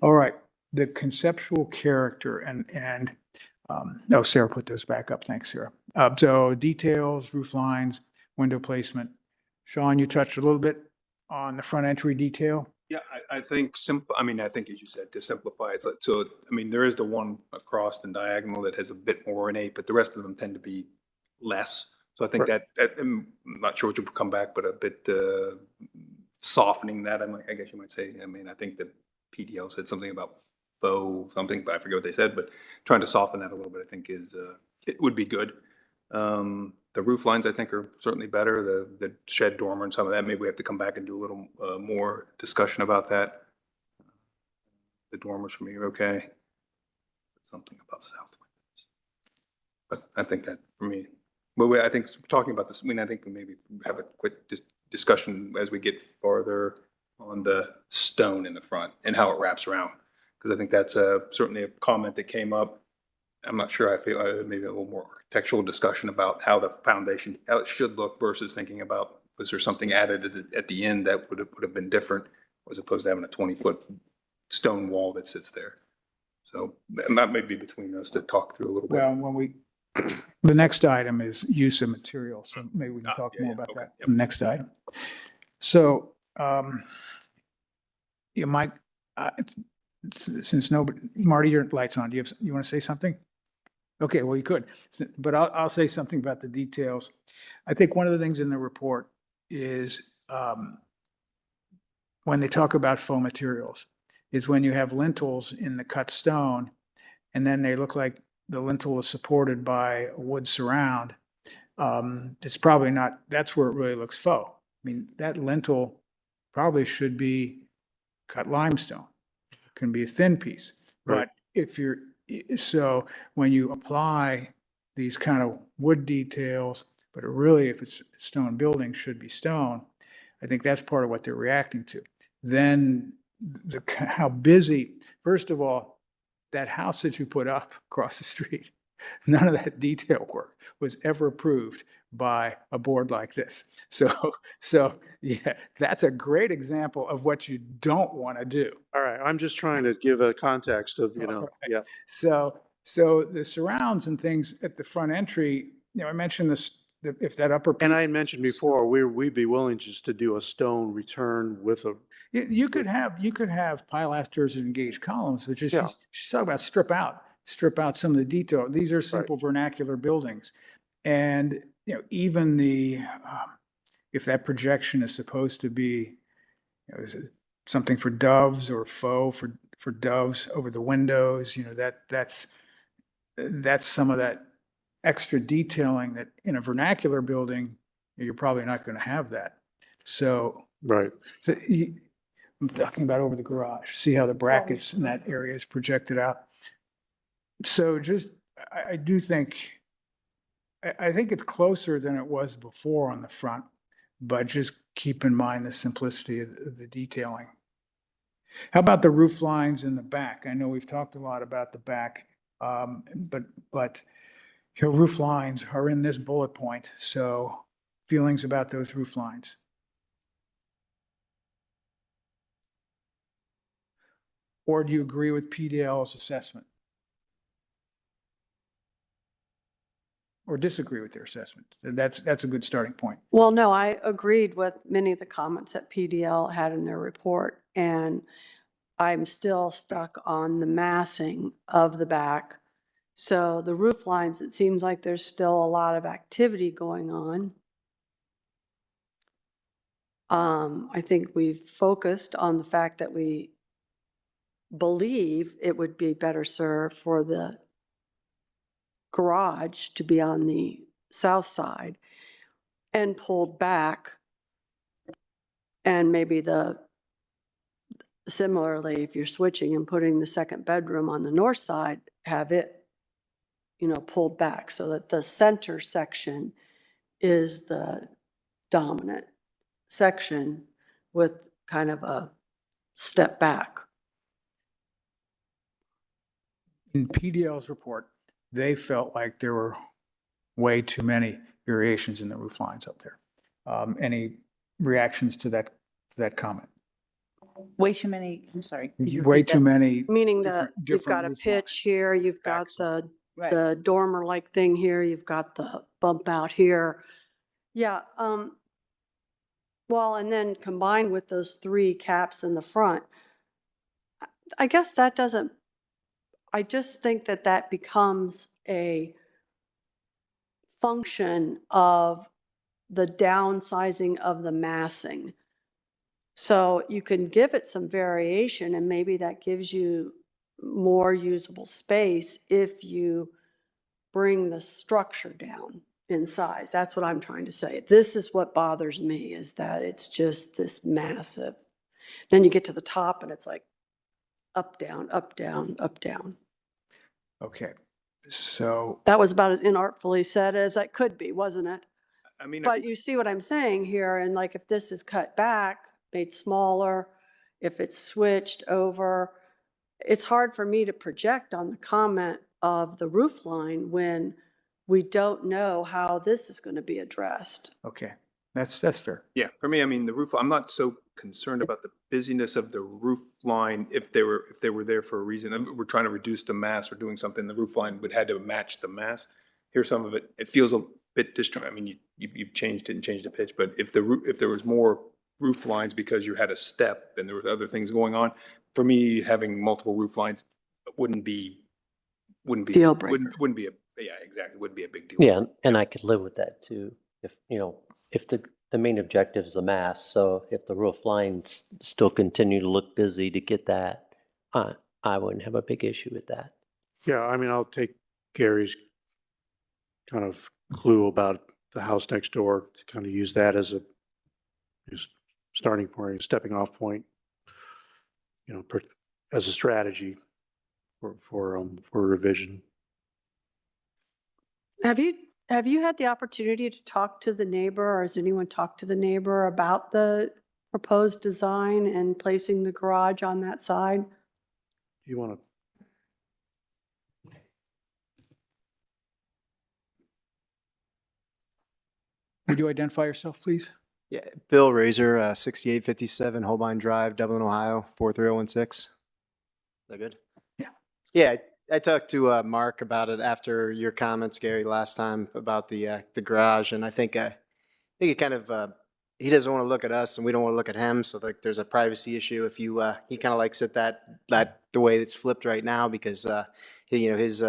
All right, the conceptual character and Sarah put those back up. Thanks, Sarah. So details, roof lines, window placement. Sean, you touched a little bit on the front entry detail. Yeah, I think I mean, I think as you said, to simplify, it's like, so, I mean, there is the one across and diagonal that has a bit more ornate, but the rest of them tend to be less. So I think Right. that I'm not sure what you'll come back, but a bit softening that, I guess you might say. I mean, I think the PDL said something about faux something, but I forget what they said, but trying to soften that a little bit, I think it would be good. The roof lines, I think, are certainly better. The shed dormer and some of that, maybe we have to come back and do a little more discussion about that. The dormers for me are okay. Something about south windows. But I think that for me, I think talking about this, I mean, I think we maybe have a quick discussion as we get farther on the stone in the front and how it wraps around. Because I think that's certainly a comment that came up. I'm not sure. I feel maybe a little more architectural discussion about how the foundation, how it should look versus thinking about, was there something added at the end that would have been different as opposed to having a 20-foot stone wall that sits there. So that may be between us to talk through a little bit. Well, the next item is use of material, so maybe we can talk yeah, more about okay, that yep. in the next item. So, Mike, since Marty, your light's on. You want to say something? Okay, well, you could, but I'll say something about the details. I think one of the things in the report is when they talk about faux materials, is when you have lintels in the cut stone, and then they look like the lintel is supported by a wood surround. It's probably not, that's where it really looks faux. I mean, that lintel probably should be cut limestone. It can be a thin piece, Right. but so when you apply these kind of wood details, but really if it's stone building should be stone, I think that's part of what they're reacting to. Then how busy, first of all, that house that you put up across the street, none of that detail work was ever approved by a board like this. So yeah, that's a great example of what you don't want to do. All right. I'm just trying to give a context of, Right. yeah. So So the surrounds and things at the front entry, I mentioned this, if that upper. And I piece- had mentioned before, we'd be willing just to do a stone return with a, You could have pilasters and engaged columns, which is, Yeah. she's talking about strip out some of the detail. These are simple vernacular buildings. And, even if that projection is supposed to be, is it something for doves or faux for doves over the windows, that's some of that extra detailing that in a vernacular building, you're probably not going to have that. So, right. I'm talking about over the garage. See how the brackets in that area is projected out. So I do think, I think it's closer than it was before on the front, but just keep in mind the simplicity of the detailing. How about the roof lines in the back? I know we've talked a lot about the back, but roof lines are in this bullet point. So feelings about those roof lines? Or do you agree with PDL's assessment? Or disagree with their assessment? That's a good starting point. Well, no, I agreed with many of the comments that PDL had in their report, and I'm still stuck on the massing of the back. So the roof lines, it seems like there's still a lot of activity going on. I think we've focused on the fact that we believe it would be better served for the garage to be on the south side and pulled back. And maybe similarly, if you're switching and putting the second bedroom on the north side, have it, pulled back so that the center section is the dominant section with kind of a step back. In PDL's report, they felt like there were way too many variations in the roof lines up there. Any reactions to that comment? Way too many, I'm sorry. could you Way repeat too that? many. Meaning that you've different got a roof pitch here, you've got backs. Right. the dormer-like thing here, you've got the bump out here. Yeah, well, and then combined with those 3 caps in the front, I guess that doesn't, I just think that becomes a function of the downsizing of the massing. So you can give it some variation and maybe that gives you more usable space if you bring the structure down in size. That's what I'm trying to say. This is what bothers me, is that it's just this massive. Then you get to the top and it's like up, down, up, down, up, down. Okay, so That was about as inartfully said as that could be, wasn't it? I mean, But you see what I'm saying here, and like if this is cut back, made smaller, if it's switched over, it's hard for me to project on the comment of the roof line when we don't know how this is going to be addressed. okay, that's fair. yeah, for me, I mean, the roof, I'm not so concerned about the busyness of the roof line if they were there for a reason. We're trying to reduce the mass or doing something, the roof line would have to match the mass. Here's some of it. It feels a bit disjointed. I mean, you've changed it and changed the pitch, but if there was more roof lines because you had a step and there was other things going on, for me, having multiple roof lines wouldn't be Deal breaker. wouldn't be yeah, exactly, wouldn't be a big deal. Yeah, and I could live with that too. If, if the main objective is the mass, so if the roof lines still continue to look busy to get that, I wouldn't have a big issue with that. Yeah, I mean, I'll take Gary's kind of clue about the house next door to kind of use that as a starting point, a stepping off point, as a strategy for revision. Have you had the opportunity to talk to the neighbor, or has anyone talked to the neighbor about the proposed design and placing the garage on that side? Do you want to? Would you identify yourself, please? Yeah, Bill Razor, 6857 Holbein Drive, Dublin, Ohio, 43016. Is that good? Yeah. Yeah, I talked to Mark about it after your comments, Gary, last time about the garage, and I think it kind of he doesn't want to look at us, and we don't want to look at him. So like, there's a privacy issue. If you he kind of likes it that the way it's flipped right now because his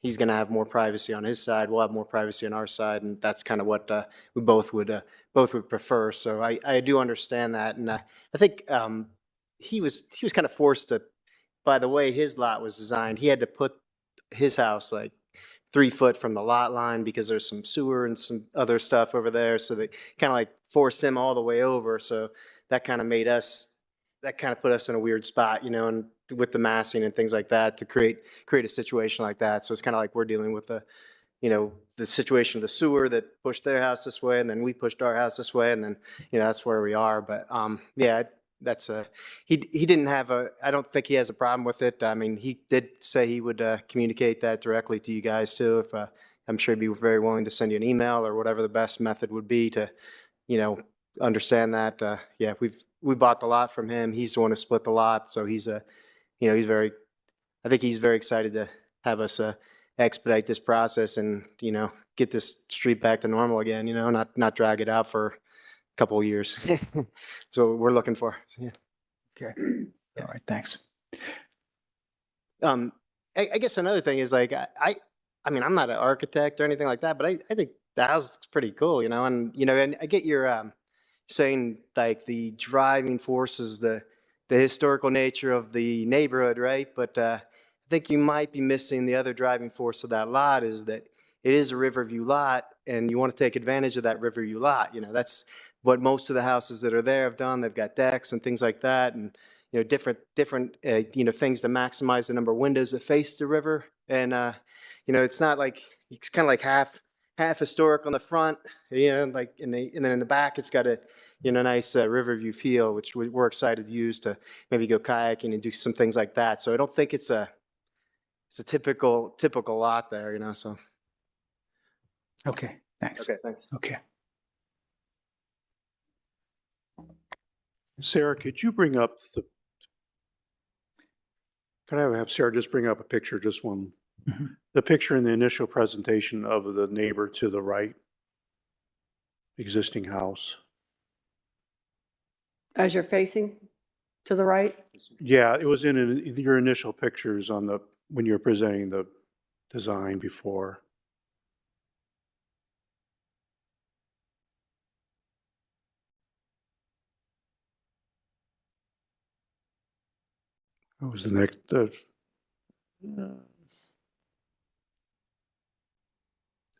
he's going to have more privacy on his side. We'll have more privacy on our side, and that's kind of what we both would prefer. So I do understand that, and I think he was kind of forced to. By the way his lot was designed, he had to put his house like 3 foot from the lot line because there's some sewer and some other stuff over there. So they kind of like forced him all the way over. So that kind of put us in a weird spot, and with the massing and things like that to create a situation like that. So it's kind of like we're dealing with the situation of the sewer that pushed their house this way, and then we pushed our house this way, and then, that's where we are. But yeah, that's he didn't have I don't think he has a problem with it. I mean, he did say he would communicate that directly to you guys too. If I'm sure he'd be very willing to send you an email or whatever the best method would be to, understand that. Yeah, we bought the lot from him. He's the one who split the lot, so he's I think he's very excited to have us expedite this process and get this street back to normal again. Not drag it out for couple of years. So we're looking for. Yeah. Okay. All right, thanks. I guess another thing is like, I mean, I'm not an architect or anything like that, but I think the house is pretty cool, and I get your saying like the driving force is the historical nature of the neighborhood, right? But I think you might be missing the other driving force of that lot is that it is a Riverview lot, and you want to take advantage of that Riverview lot. That's what most of the houses that are there have done. They've got decks and things like that, and different things to maximize the number of windows that face the river. And it's not like it's kind of like half historic on the front, like and then in the back it's got a nice Riverview feel, which we're excited to use to maybe go kayaking and do some things like that. So I don't think it's a typical lot there, So Okay, thanks. okay, thanks. Okay. Sarah, could you bring up can I have Sarah just bring up a picture, just one, the picture in the initial presentation of the neighbor to the right, existing house? As you're facing to the right? Yeah, it was in your initial pictures when you were presenting the design before. What was the next?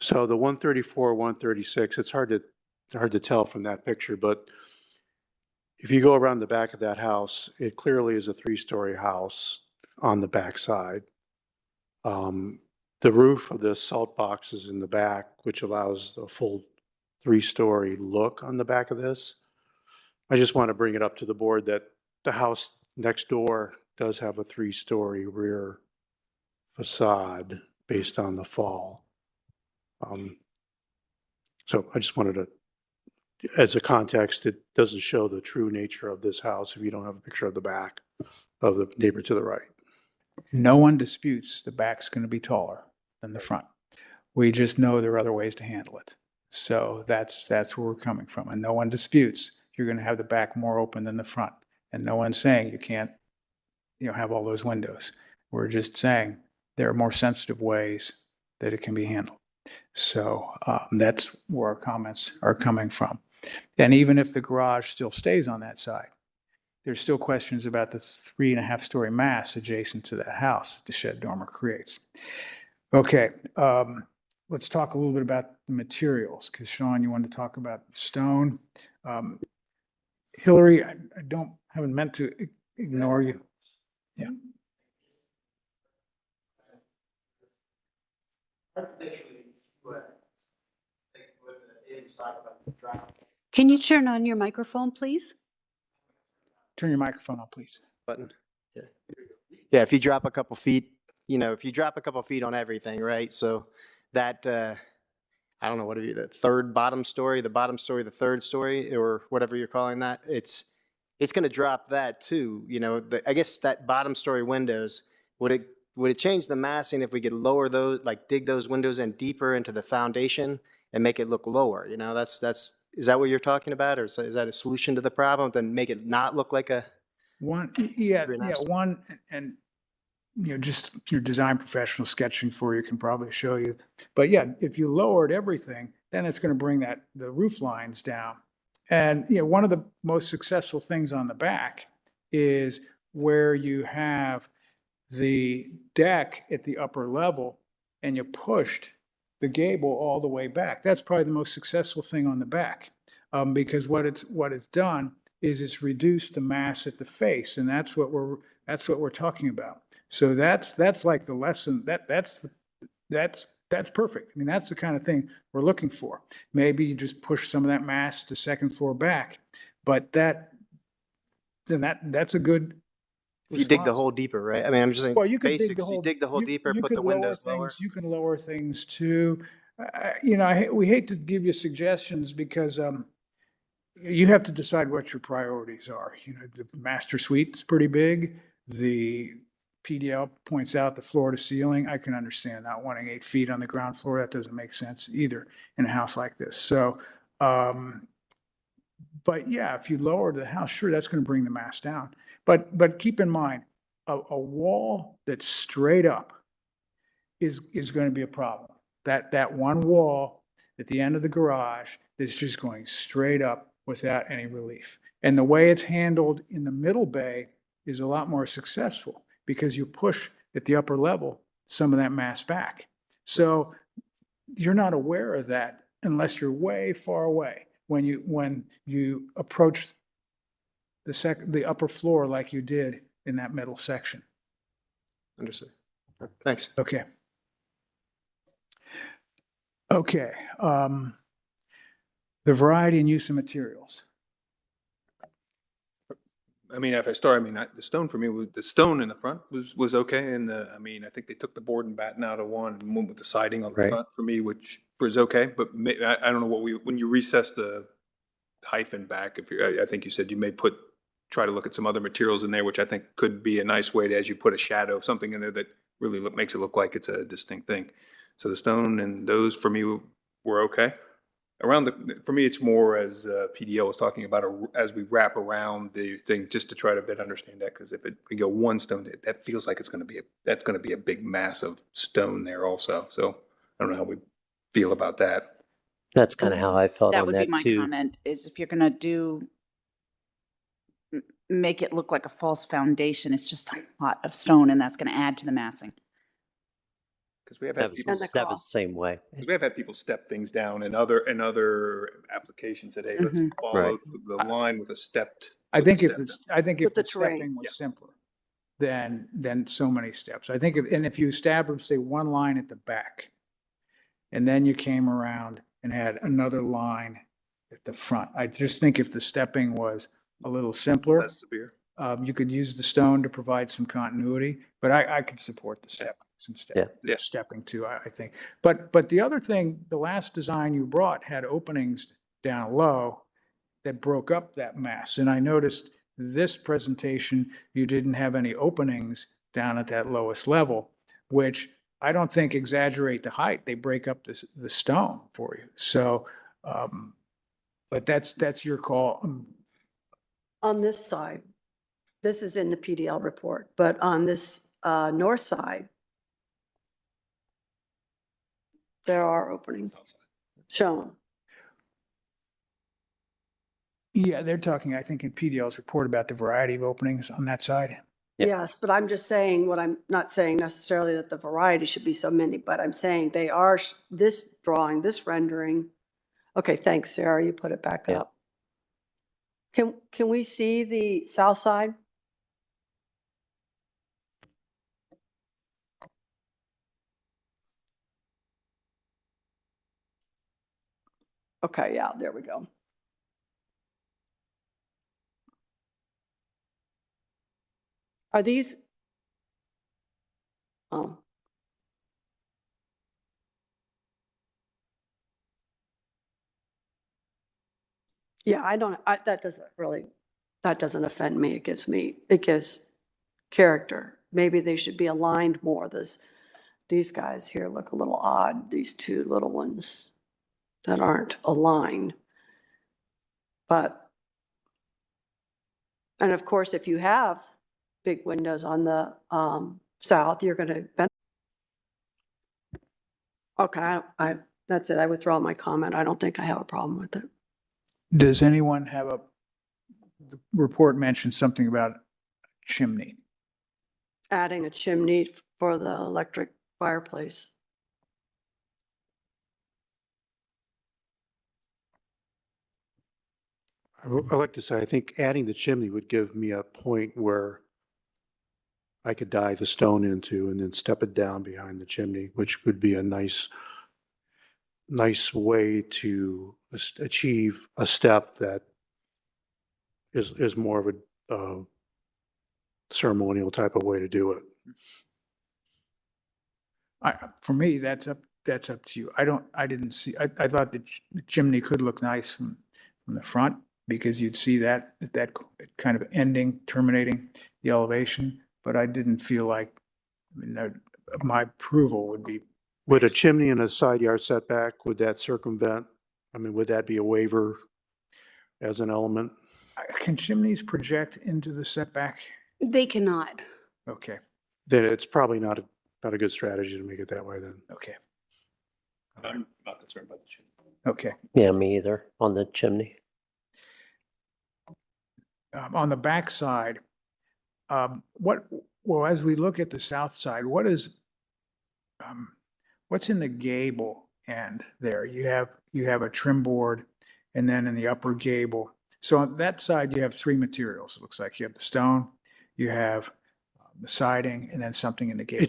So the 134, 136, it's hard to tell from that picture, but if you go around the back of that house, it clearly is a 3-story house on the back side. The roof of the salt box is in the back, which allows a full 3-story look on the back of this. I just want to bring it up to the board that the house next door does have a 3-story rear facade based on the fall. So I just wanted to, as a context, it doesn't show the true nature of this house if you don't have a picture of the back of the neighbor to the right. No one disputes the back's going to be taller than the front. We just know there are other ways to handle it. So that's where we're coming from. And no one disputes you're going to have the back more open than the front. And no one's saying you can't, have all those windows. We're just saying there are more sensitive ways that it can be handled. So that's where our comments are coming from. And even if the garage still stays on that side, there's still questions about the 3.5-story mass adjacent to that house that the shed dormer creates. Okay, let's talk a little bit about the materials, because Sean, you wanted to talk about stone. Hillary, I haven't meant to ignore you. Yeah. Can you turn on your microphone, please? Turn your microphone on, please. Button. Yeah. Yeah. If you drop a couple feet, on everything, right? So that, I don't know, what are you, the third bottom story, the third story, or whatever you're calling that, it's going to drop that too. I guess that bottom story windows, would it would it change the massing if we could lower those, like dig those windows in deeper into the foundation and make it look lower? You know, is that what you're talking about? Or is that a solution to the problem? Then make it not look like a, Very nice. One, and, just your design professional sketching for you can probably show you. But yeah, if you lowered everything, then it's going to bring the roof lines down. And, one of the most successful things on the back is where you have the deck at the upper level and you pushed the gable all the way back. That's probably the most successful thing on the back, because what it's done is it's reduced the mass at the face, and that's what we're talking about. So that's like the lesson. That's perfect. I mean, that's the kind of thing we're looking for. Maybe you just push some of that mass to second floor back, but that's a good. if you dig the response. hole deeper, right? I mean, I'm just saying Well, you could basics. You dig the hole deeper, you put the could lower windows lower. things, you can lower things too. We hate to give you suggestions because you have to decide what your priorities are. The master suite is pretty big. The PDL points out the floor to ceiling. I can understand not wanting 8 feet on the ground floor. That doesn't make sense either in a house like this. So, but yeah, if you lower the house, sure, that's going to bring the mass down. But keep in mind, a wall that's straight up is going to be a problem. That one wall at the end of the garage is just going straight up without any relief. And the way it's handled in the middle bay is a lot more successful because you push at the upper level some of that mass back. So you're not aware of that unless you're way far away when you approach the upper floor like you did in that middle section. Understood. Thanks. Okay. Okay. The variety and use of materials. I mean, if I start, the stone for me, the stone in the front was okay. And I think they took the board and batten out of one and went with the siding on the Right. front for me, which is okay. But I don't know when you recess the hyphen back, I think you said you may try to look at some other materials in there, which I think could be a nice way to, as you put a shadow, something in there that really makes it look like it's a distinct thing. So the stone and those for me were okay. For me, it's more as PDL was talking about, as we wrap around the thing, just to try to better understand that. Because if we go one stone, that feels like that's going to be a big mass of stone there also. So I don't know how we feel about that. That's kind of how I felt That on would be that my too. comment, is if you're going to make it look like a false foundation, it's just a lot of stone and that's going to add to the massing. Because we have That had was, people, And the that was cost. the same way. because we have had people step things down in other applications that, hey, let's Mhm. follow Right. the line with a stepped. I with a think if step it's, I think if With the the terrain. stepping was Yeah. simpler than so many steps. I think if you established, say, one line at the back, and then you came around and had another line at the front. I just think if the stepping was a little simpler, less severe. you could use the stone to provide some continuity, but I could support the step, some Yeah. stepping too, I think. But the other thing, the last design you brought had openings down low that broke up that mass. And I noticed this presentation, you didn't have any openings down at that lowest level, which I don't think exaggerate the height. They break up the stone for you. So, but that's your call. On this side, this is in the PDL report, but on this north side, there are openings shown. Yeah, they're talking, I think, in PDL's report about the variety of openings on that side. Yes, but I'm just saying, I'm not saying necessarily that the variety should be so many, but I'm saying they are, this drawing, this rendering. Okay, thanks, Sarah, you put it back Yeah. up. Can we see the south side? Okay, yeah, there we go. Are these? Oh. Yeah, that doesn't offend me. It gives character maybe they should be aligned more. These guys here look a little odd, these two little ones that aren't aligned. But, and of course, if you have big windows on the south, you're going to. Okay, that's it. I withdraw my comment. I don't think I have a problem with it. Does anyone have the report mentioned something about chimney? Adding a chimney for the electric fireplace. I'd like to say, I think adding the chimney would give me a point where I could die the stone into and then step it down behind the chimney, which would be a nice way to achieve a step that is more of a ceremonial type of way to do it. For me, that's up to you. I didn't see, I thought the chimney could look nice from the front because you'd see that kind of ending, terminating the elevation, but I didn't feel like, my approval would be. Would a chimney and a side yard setback, would that circumvent? Would that be a waiver as an element? Can chimneys project into the setback? They cannot. Okay, Then it's probably not a good strategy to make it that way then. okay, I'm not concerned about the chimney. okay. Yeah, me either, on the chimney. On the back side, as we look at the south side, what's in the gable end there? You have a trim board, and then in the upper gable. So on that side, you have three materials. It looks like you have the stone, you have the siding, and then something in the gable.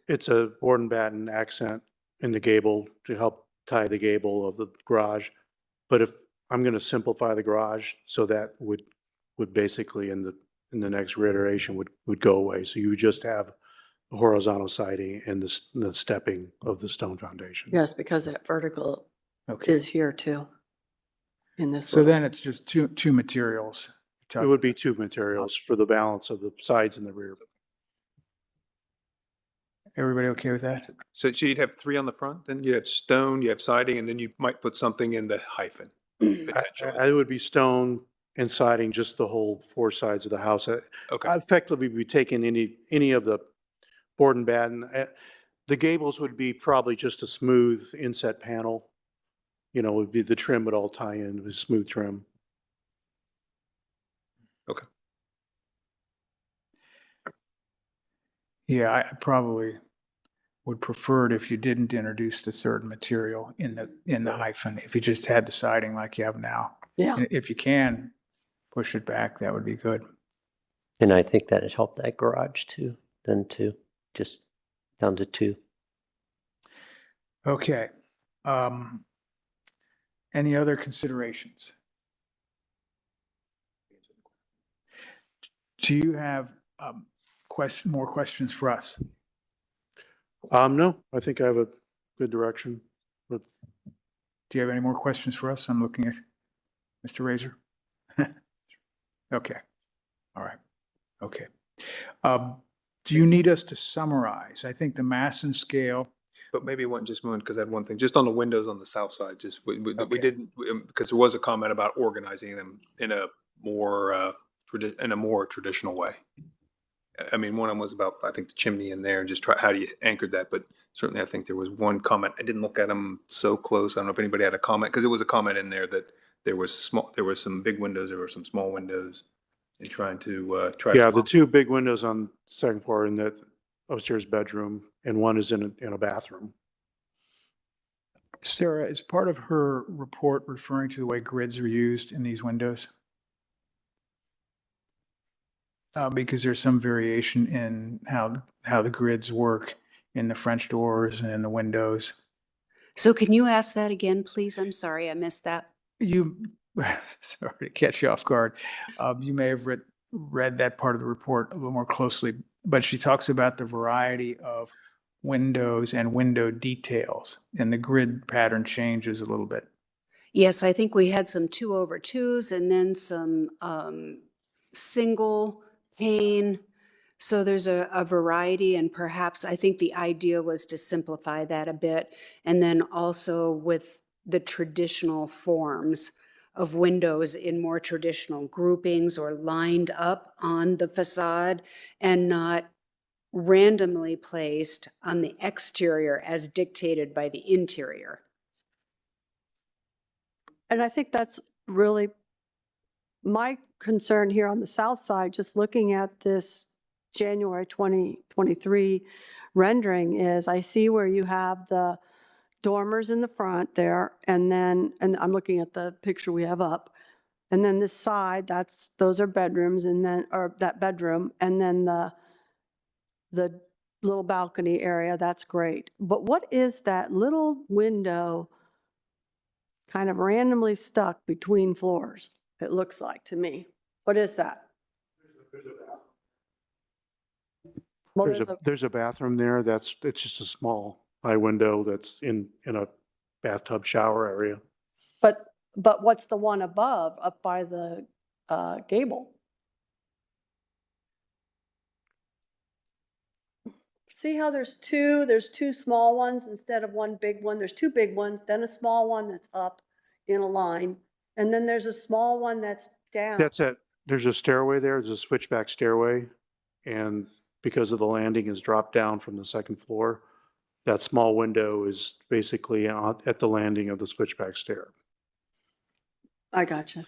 It's a board and batten accent in the gable to help tie the gable of the garage. But if I'm going to simplify the garage, so that would basically in the next reiteration would go away. So you would just have the horizontal siding and the stepping of the stone foundation. Yes, because that vertical Okay, is here too. In this. so little- then it's just two materials. It would be two materials for the balance of the sides and the rear. Everybody okay with that? So you'd have three on the front, then you'd have stone, you have siding, and then you might put something in the hyphen. potentially. It would be stone and siding, just the whole four sides of the house. Okay, Effectively, we'd be taking any of the board and batten. The gables would be probably just a smooth inset panel. It would be the trim would all tie in with smooth trim. Yeah, I probably would prefer it if you didn't introduce the third material in the hyphen, if you just had the siding like you have now. Yeah, And if you can push it back, that would be good. And I think that'd help that garage too, then too, just down to two. Okay. Any other considerations? Do you have more questions for us? No, I think I have a good direction. Do you have any more questions for us? I'm looking at Mr. Razor. Okay. All right. Okay. Do you need us to summarize? I think the mass and scale. but maybe one, just one, because I had one thing, just on the windows on the south side, just, we Okay. didn't, because there was a comment about organizing them in a more traditional way. One of them was about, I think, the chimney in there and just how do you anchor that? But certainly I think there was one comment. I didn't look at them so close. I don't know if anybody had a comment, because there was a comment in there that there was some big windows, there were some small windows, and trying to Yeah, the two big windows on the second floor in the upstairs bedroom, and one is in a bathroom. Sarah, is part of her report referring to the way grids are used in these windows? Because there's some variation in how the grids work in the French doors and in the windows. So can you ask that again, please? I'm sorry, I missed that. Sorry to catch you off guard. You may have read that part of the report a little more closely, but she talks about the variety of windows and window details, and the grid pattern changes a little bit. Yes, I think we had some 2/2s and then some single pane, So there's a variety, and perhaps I think the idea was to simplify that a bit. And then also with the traditional forms of windows in more traditional groupings or lined up on the facade and not randomly placed on the exterior as dictated by the interior. And I think that's really my concern here on the south side, just looking at this January 2023 rendering, is I see where you have the dormers in the front there, and I'm looking at the picture we have up, and then this side, those are bedrooms, and then, or that bedroom, and then the little balcony area, that's great. But what is that little window kind of randomly stuck between floors? It looks like to me. What is that? Well, There's a bathroom there. It's just a small high window that's in a bathtub shower area. But what's the one above, up by the gable? See how there's two small ones instead of one big one? There's two big ones, then a small one that's up in a line, and then there's a small one that's down. That's it. There's a stairway there. There's a switchback stairway. And because of the landing is dropped down from the second floor, that small window is basically at the landing of the switchback stair. I gotcha.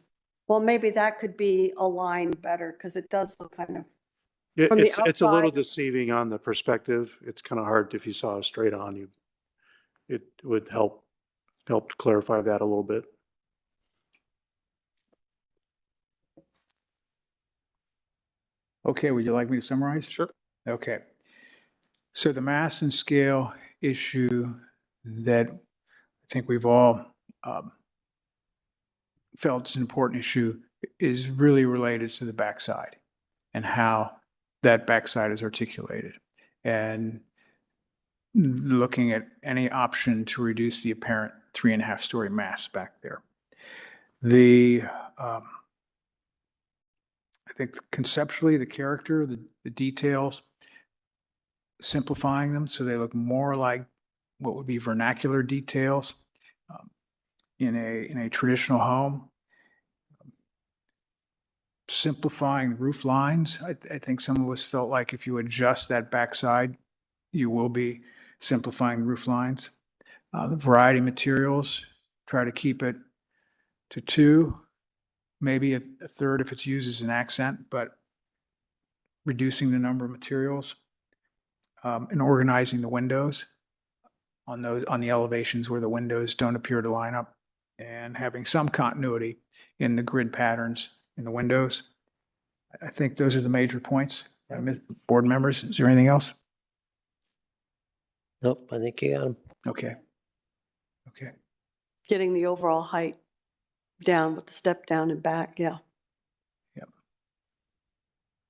Well, maybe that could be aligned better, because it does look kind of, From the It's a little outside- deceiving on the perspective. It's kind of hard if you saw it straight on you. It would help to clarify that a little bit. Okay, would you like me to summarize? Sure. Okay. So the mass and scale issue that I think we've all felt is an important issue is really related to the backside and how that backside is articulated, and looking at any option to reduce the apparent 3.5-story mass back there. I think conceptually, the character, the details, simplifying them so they look more like what would be vernacular details in a traditional home. Simplifying roof lines. I think some of us felt like if you adjust that backside, you will be simplifying roof lines. The variety of materials, try to keep it to 2, maybe a third if it's used as an accent, but reducing the number of materials, and organizing the windows on the elevations where the windows don't appear to line up, and having some continuity in the grid patterns in the windows. I think those are the major points. Board members, is there anything else? Nope, I think you got them. Okay. Okay. getting the overall height down with the step down and back, yeah. Yep.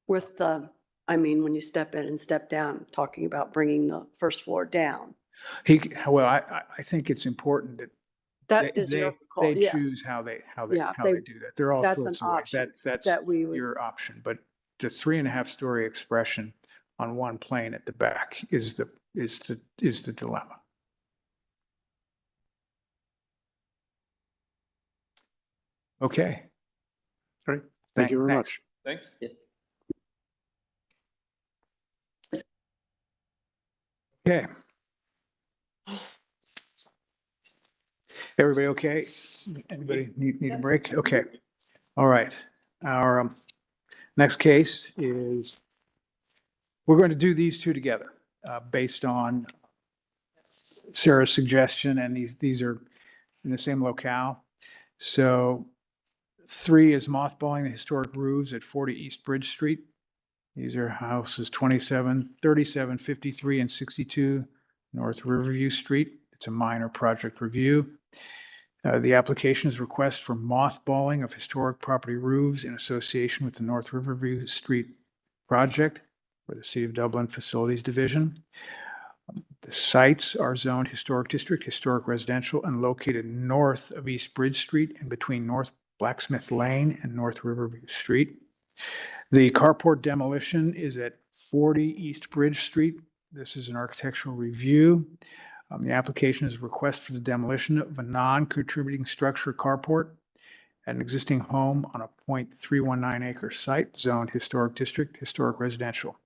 With the, I mean, when you step in and step down, talking about bringing the first floor down. Well, I think it's important that That is your call, they yeah. choose how they Yeah, do that. They're all that's an flips and ways. option That's that we would- your option, but the 3.5-story expression on one plane at the back is the dilemma. Okay. All right. Thank you very much. Thanks. Okay. Everybody okay? Anybody need a break? Okay. All right. Our next case is, we're going to do these two together based on Sarah's suggestion, and these are in the same locale. So 3 is mothballing the historic roofs at 40 East Bridge Street. These are houses 27, 37, 53, and 62 North Riverview Street. It's a minor project review. The application is a request for mothballing of historic property roofs in association with the North Riverview Street project for the City of Dublin Facilities Division. The sites are zoned Historic District, Historic Residential, and located north of East Bridge Street and between North Blacksmith Lane and North Riverview Street. The carport demolition is at 40 East Bridge Street. This is an architectural review. The application is a request for the demolition of a non-contributing structure carport at an existing home on a .319 acre site, zoned historic district, historic residential.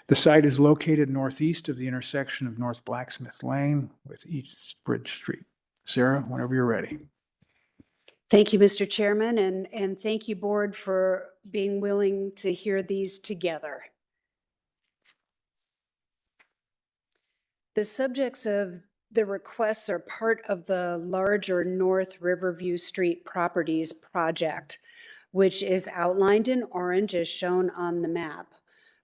The site is located northeast of the intersection of North Blacksmith Lane with East Bridge Street. Sarah, whenever you're ready. Thank you, Mr. Chairman, and thank you, Board, for being willing to hear these together. The subjects of the requests are part of the larger North Riverview Street Properties project, which is outlined in orange as shown on the map.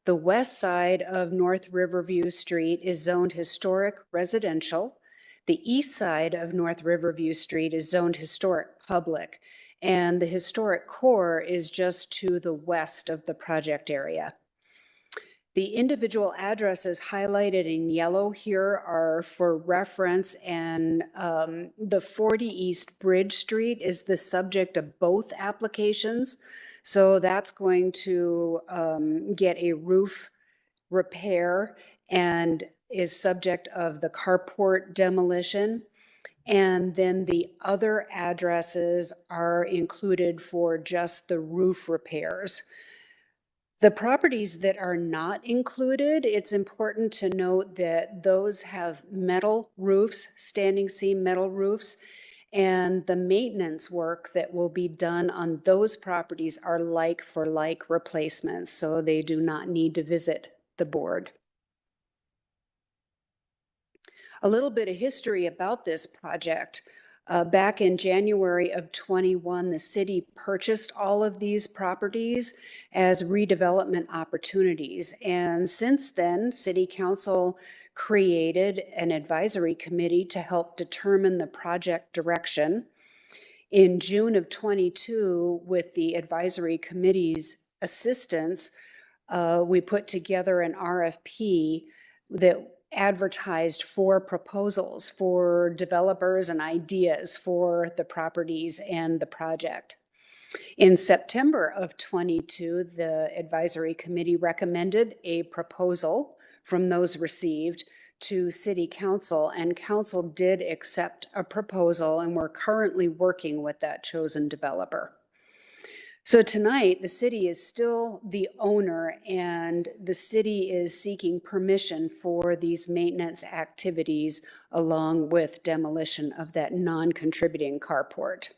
The west side of North Riverview Street is zoned historic residential. The east side of North Riverview Street is zoned historic public, and the historic core is just to the west of the project area. The individual addresses highlighted in yellow here are for reference, and the 40 East Bridge Street is the subject of both applications. So that's going to get a roof repair and is subject of the carport demolition. And then the other addresses are included for just the roof repairs. The properties that are not included, it's important to note that those have metal roofs, standing seam metal roofs, and the maintenance work that will be done on those properties are like for like replacements, so they do not need to visit the board. A little bit of history about this project. Back in January of 21, the city purchased all of these properties as redevelopment opportunities. And since then, City Council created an advisory committee to help determine the project direction. In June of 22, with the advisory committee's assistance, we put together an RFP that advertised 4 proposals for developers and ideas for the properties and the project. In September of 22, the advisory committee recommended a proposal from those received to City Council, and Council did accept a proposal, and we're currently working with that chosen developer. So tonight, the city is still the owner, and the city is seeking permission for these maintenance activities along with demolition of that non-contributing carport.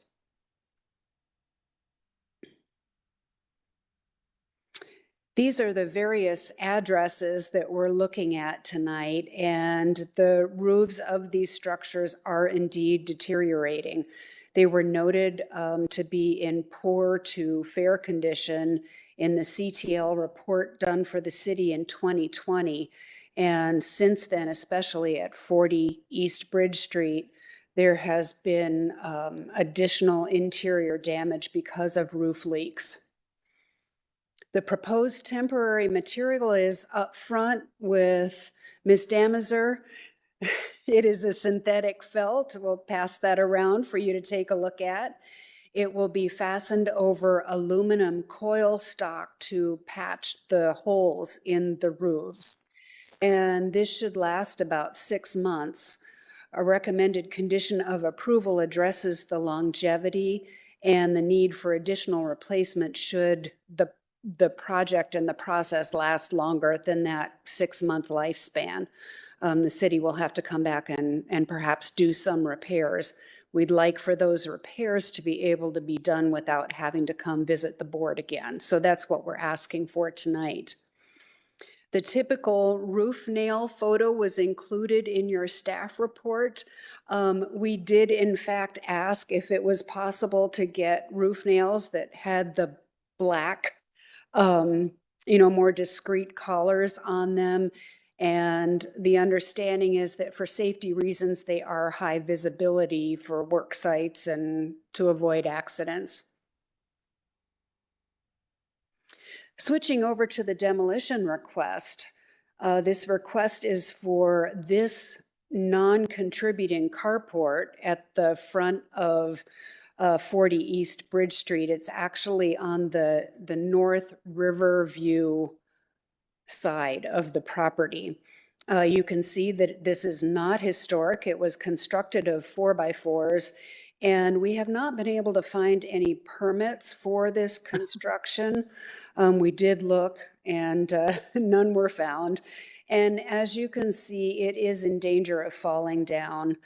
These are the various addresses that we're looking at tonight, and the roofs of these structures are indeed deteriorating. They were noted to be in poor to fair condition in the CTL report done for the city in 2020. And since then, especially at 40 East Bridge Street, there has been additional interior damage because of roof leaks. The proposed temporary material is up front with Ms. Damazer. It is a synthetic felt. We'll pass that around for you to take a look at. It will be fastened over aluminum coil stock to patch the holes in the roofs. And this should last about 6 months. A recommended condition of approval addresses the longevity and the need for additional replacement should the project and the process last longer than that 6-month lifespan. The city will have to come back and perhaps do some repairs. We'd like for those repairs to be able to be done without having to come visit the board again. So that's what we're asking for tonight. The typical roof nail photo was included in your staff report. We did in fact ask if it was possible to get roof nails that had the black, more discreet collars on them. And the understanding is that for safety reasons, they are high visibility for work sites and to avoid accidents. Switching over to the demolition request, this request is for this non-contributing carport at the front of 40 East Bridge Street. It's actually on the North Riverview side of the property. You can see that this is not historic. It was constructed of 4x4s, and we have not been able to find any permits for this construction. We did look, and none were found. And as you can see, it is in danger of falling down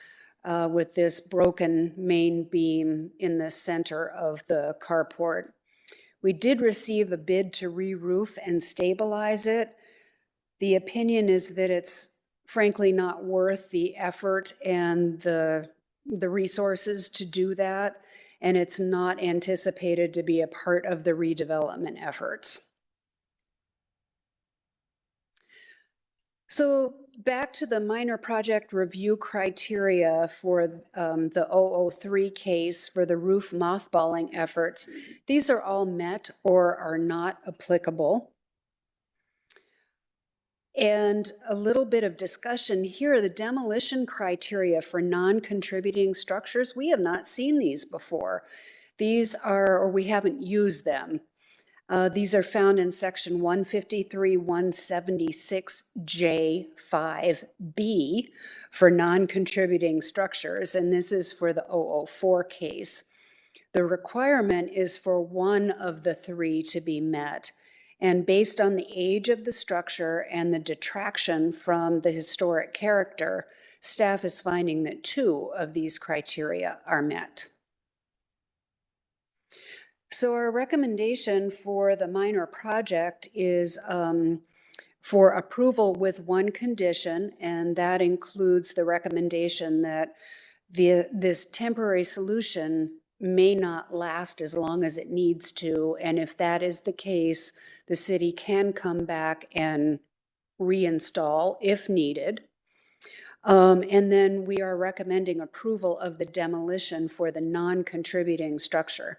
with this broken main beam in the center of the carport. We did receive a bid to re-roof and stabilize it. The opinion is that it's frankly not worth the effort and the resources to do that, and it's not anticipated to be a part of the redevelopment efforts. So back to the minor project review criteria for the 003 case for the roof mothballing efforts. These are all met or are not applicable. And a little bit of discussion here, the demolition criteria for non-contributing structures, we have not seen these before. These are, or we haven't used them. These are found in section 153, 176J5B for non-contributing structures, and this is for the 004 case. The requirement is for one of the three to be met. And based on the age of the structure and the detraction from the historic character, staff is finding that two of these criteria are met. So our recommendation for the minor project is for approval with one condition, and that includes the recommendation that this temporary solution may not last as long as it needs to, and if that is the case, the city can come back and reinstall if needed. And then we are recommending approval of the demolition for the non-contributing structure.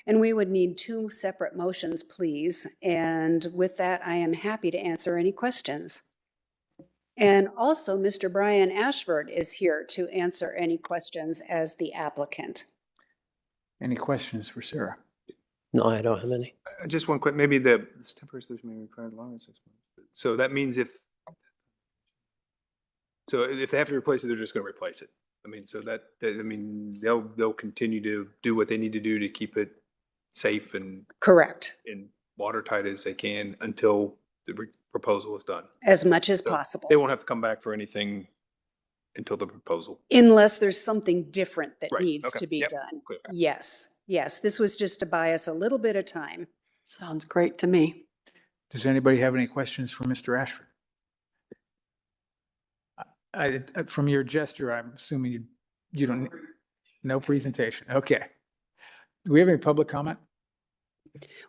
And we would need two separate motions, please. And with that, I am happy to answer any questions. And also, Mr. Brian Ashford is here to answer any questions as the applicant. Any questions for Sarah? No, I don't have any. Just one quick, maybe this temporary solution may require longer than 6 months. So that means if they have to replace it, they're just going to replace it. I mean, so that I mean, they'll continue to do what they need to do to keep it safe and Correct. and watertight as they can until the proposal is done. As much as So possible. They won't have to come back for anything until the proposal. Unless there's something different that Right, needs okay, to be yep, done. clear. Yes, yes. This was just to buy us a little bit of time. Sounds great to me. Does anybody have any questions for Mr. Ashford? From your gesture, I'm assuming you don't, no presentation. Okay. Do we have any public comment?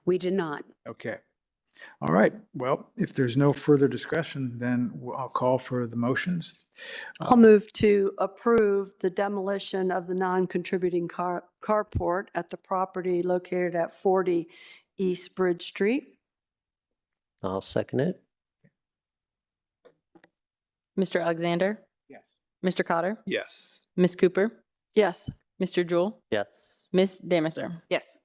We did not. Okay. All right. Well, if there's no further discussion, then I'll call for the motions. I'll move to approve the demolition of the non-contributing carport at the property located at 40 East Bridge Street. I'll second it. Mr. Alexander, Yes. Mr. Cotter, Yes. Ms. Cooper, Yes. Mr. Jewell, Yes. Ms. Dameser. Yes.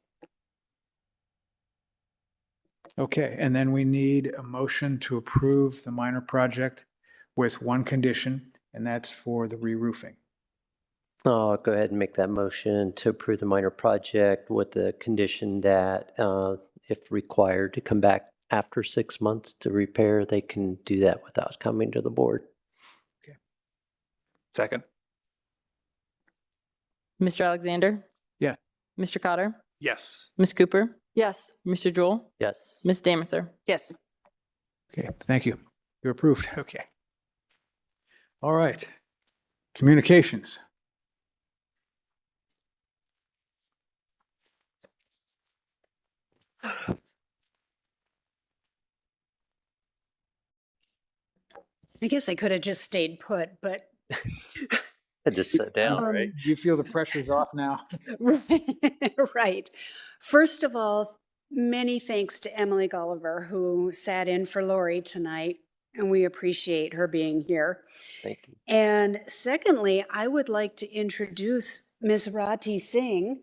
Okay, and then we need a motion to approve the minor project with one condition, and that's for the re-roofing. I'll go ahead and make that motion to approve the minor project with the condition that if required to come back after 6 months to repair, they can do that without coming to the board. Second. Mr. Alexander? Yes. Mr. Cotter? Yes. Ms. Cooper? Yes. Mr. Jewell? Yes. Ms. Dameser. Yes. Okay, thank you. You're approved. Okay. All right. Communications. I guess I could have just stayed put, but I just sat down, right? Do you feel the pressure's off now? right. First of all, many thanks to Emily Gulliver, who sat in for Lori tonight, and we appreciate her being here. Thank you. And secondly, I would like to introduce Ms. Rati Singh,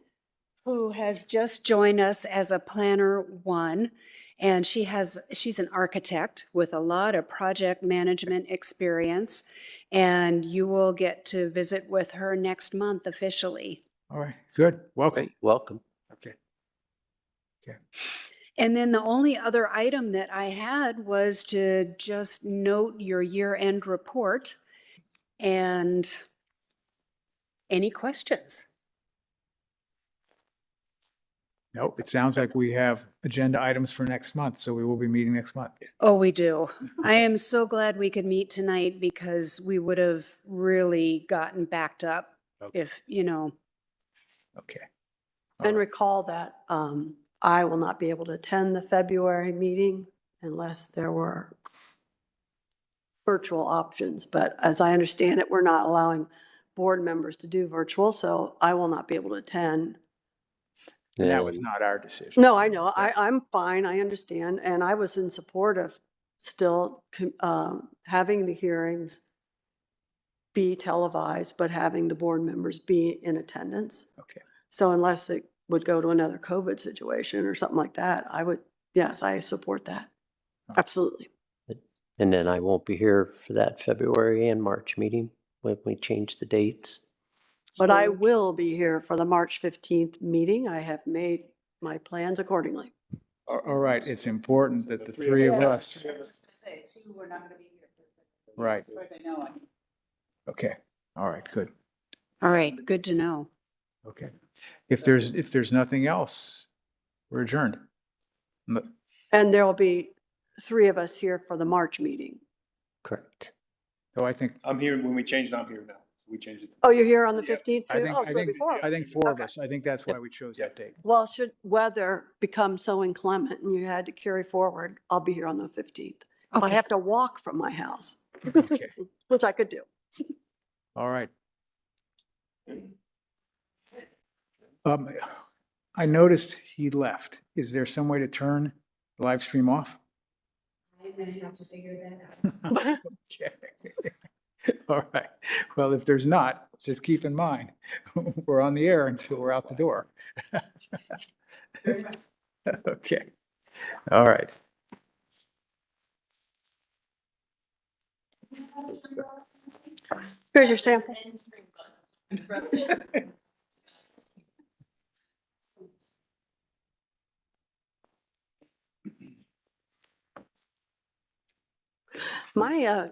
who has just joined us as a planner one. And she's an architect with a lot of project management experience. And you will get to visit with her next month officially. All right, good. Welcome. Great, welcome. Okay. And then the only other item that I had was to just note your year-end report. And any questions? Nope, it sounds like we have agenda items for next month, so we will be meeting next month. Oh, we do. I am so glad we could meet tonight because we would have really gotten backed up Okay. if, you know. Okay. And recall that I will not be able to attend the February meeting unless there were virtual options. But as I understand it, we're not allowing board members to do virtual, so I will not be able to attend. And that was And- not our decision. No, I know. I'm fine. I understand. And I was in support of still having the hearings be televised, but having the board members be in attendance. Okay. So unless it would go to another COVID situation or something like that, yes, I support that. Absolutely. And then I won't be here for that February and March meeting when we change the dates. But I will be here for the March 15th meeting. I have made my plans accordingly. All right, it's important that the three of us, Say, two, we're not going to be here. right, As far as I know. okay, all right, good, All right, good to know. okay. If there's nothing else, we're adjourned. And there will be 3 of us here for the March meeting. Correct. So I think, I'm here, when we changed it, I'm here now. So we changed it. Oh, you're here on the Yeah. 15th I too? think, Oh, I so think, before. I think 4 of Okay. us, I think that's why we chose that date. Well, should weather become so inclement and you had to carry forward, I'll be here on the 15th. If I Okay. have to walk from my house, Okay, which I could do. all right. I noticed he left. Is there some way to turn the live stream off? I'm going to have to figure that out. Okay. All right. Well, if there's not, just keep in mind, we're on the air until we're out the door. Okay. All right. Here's your sample. My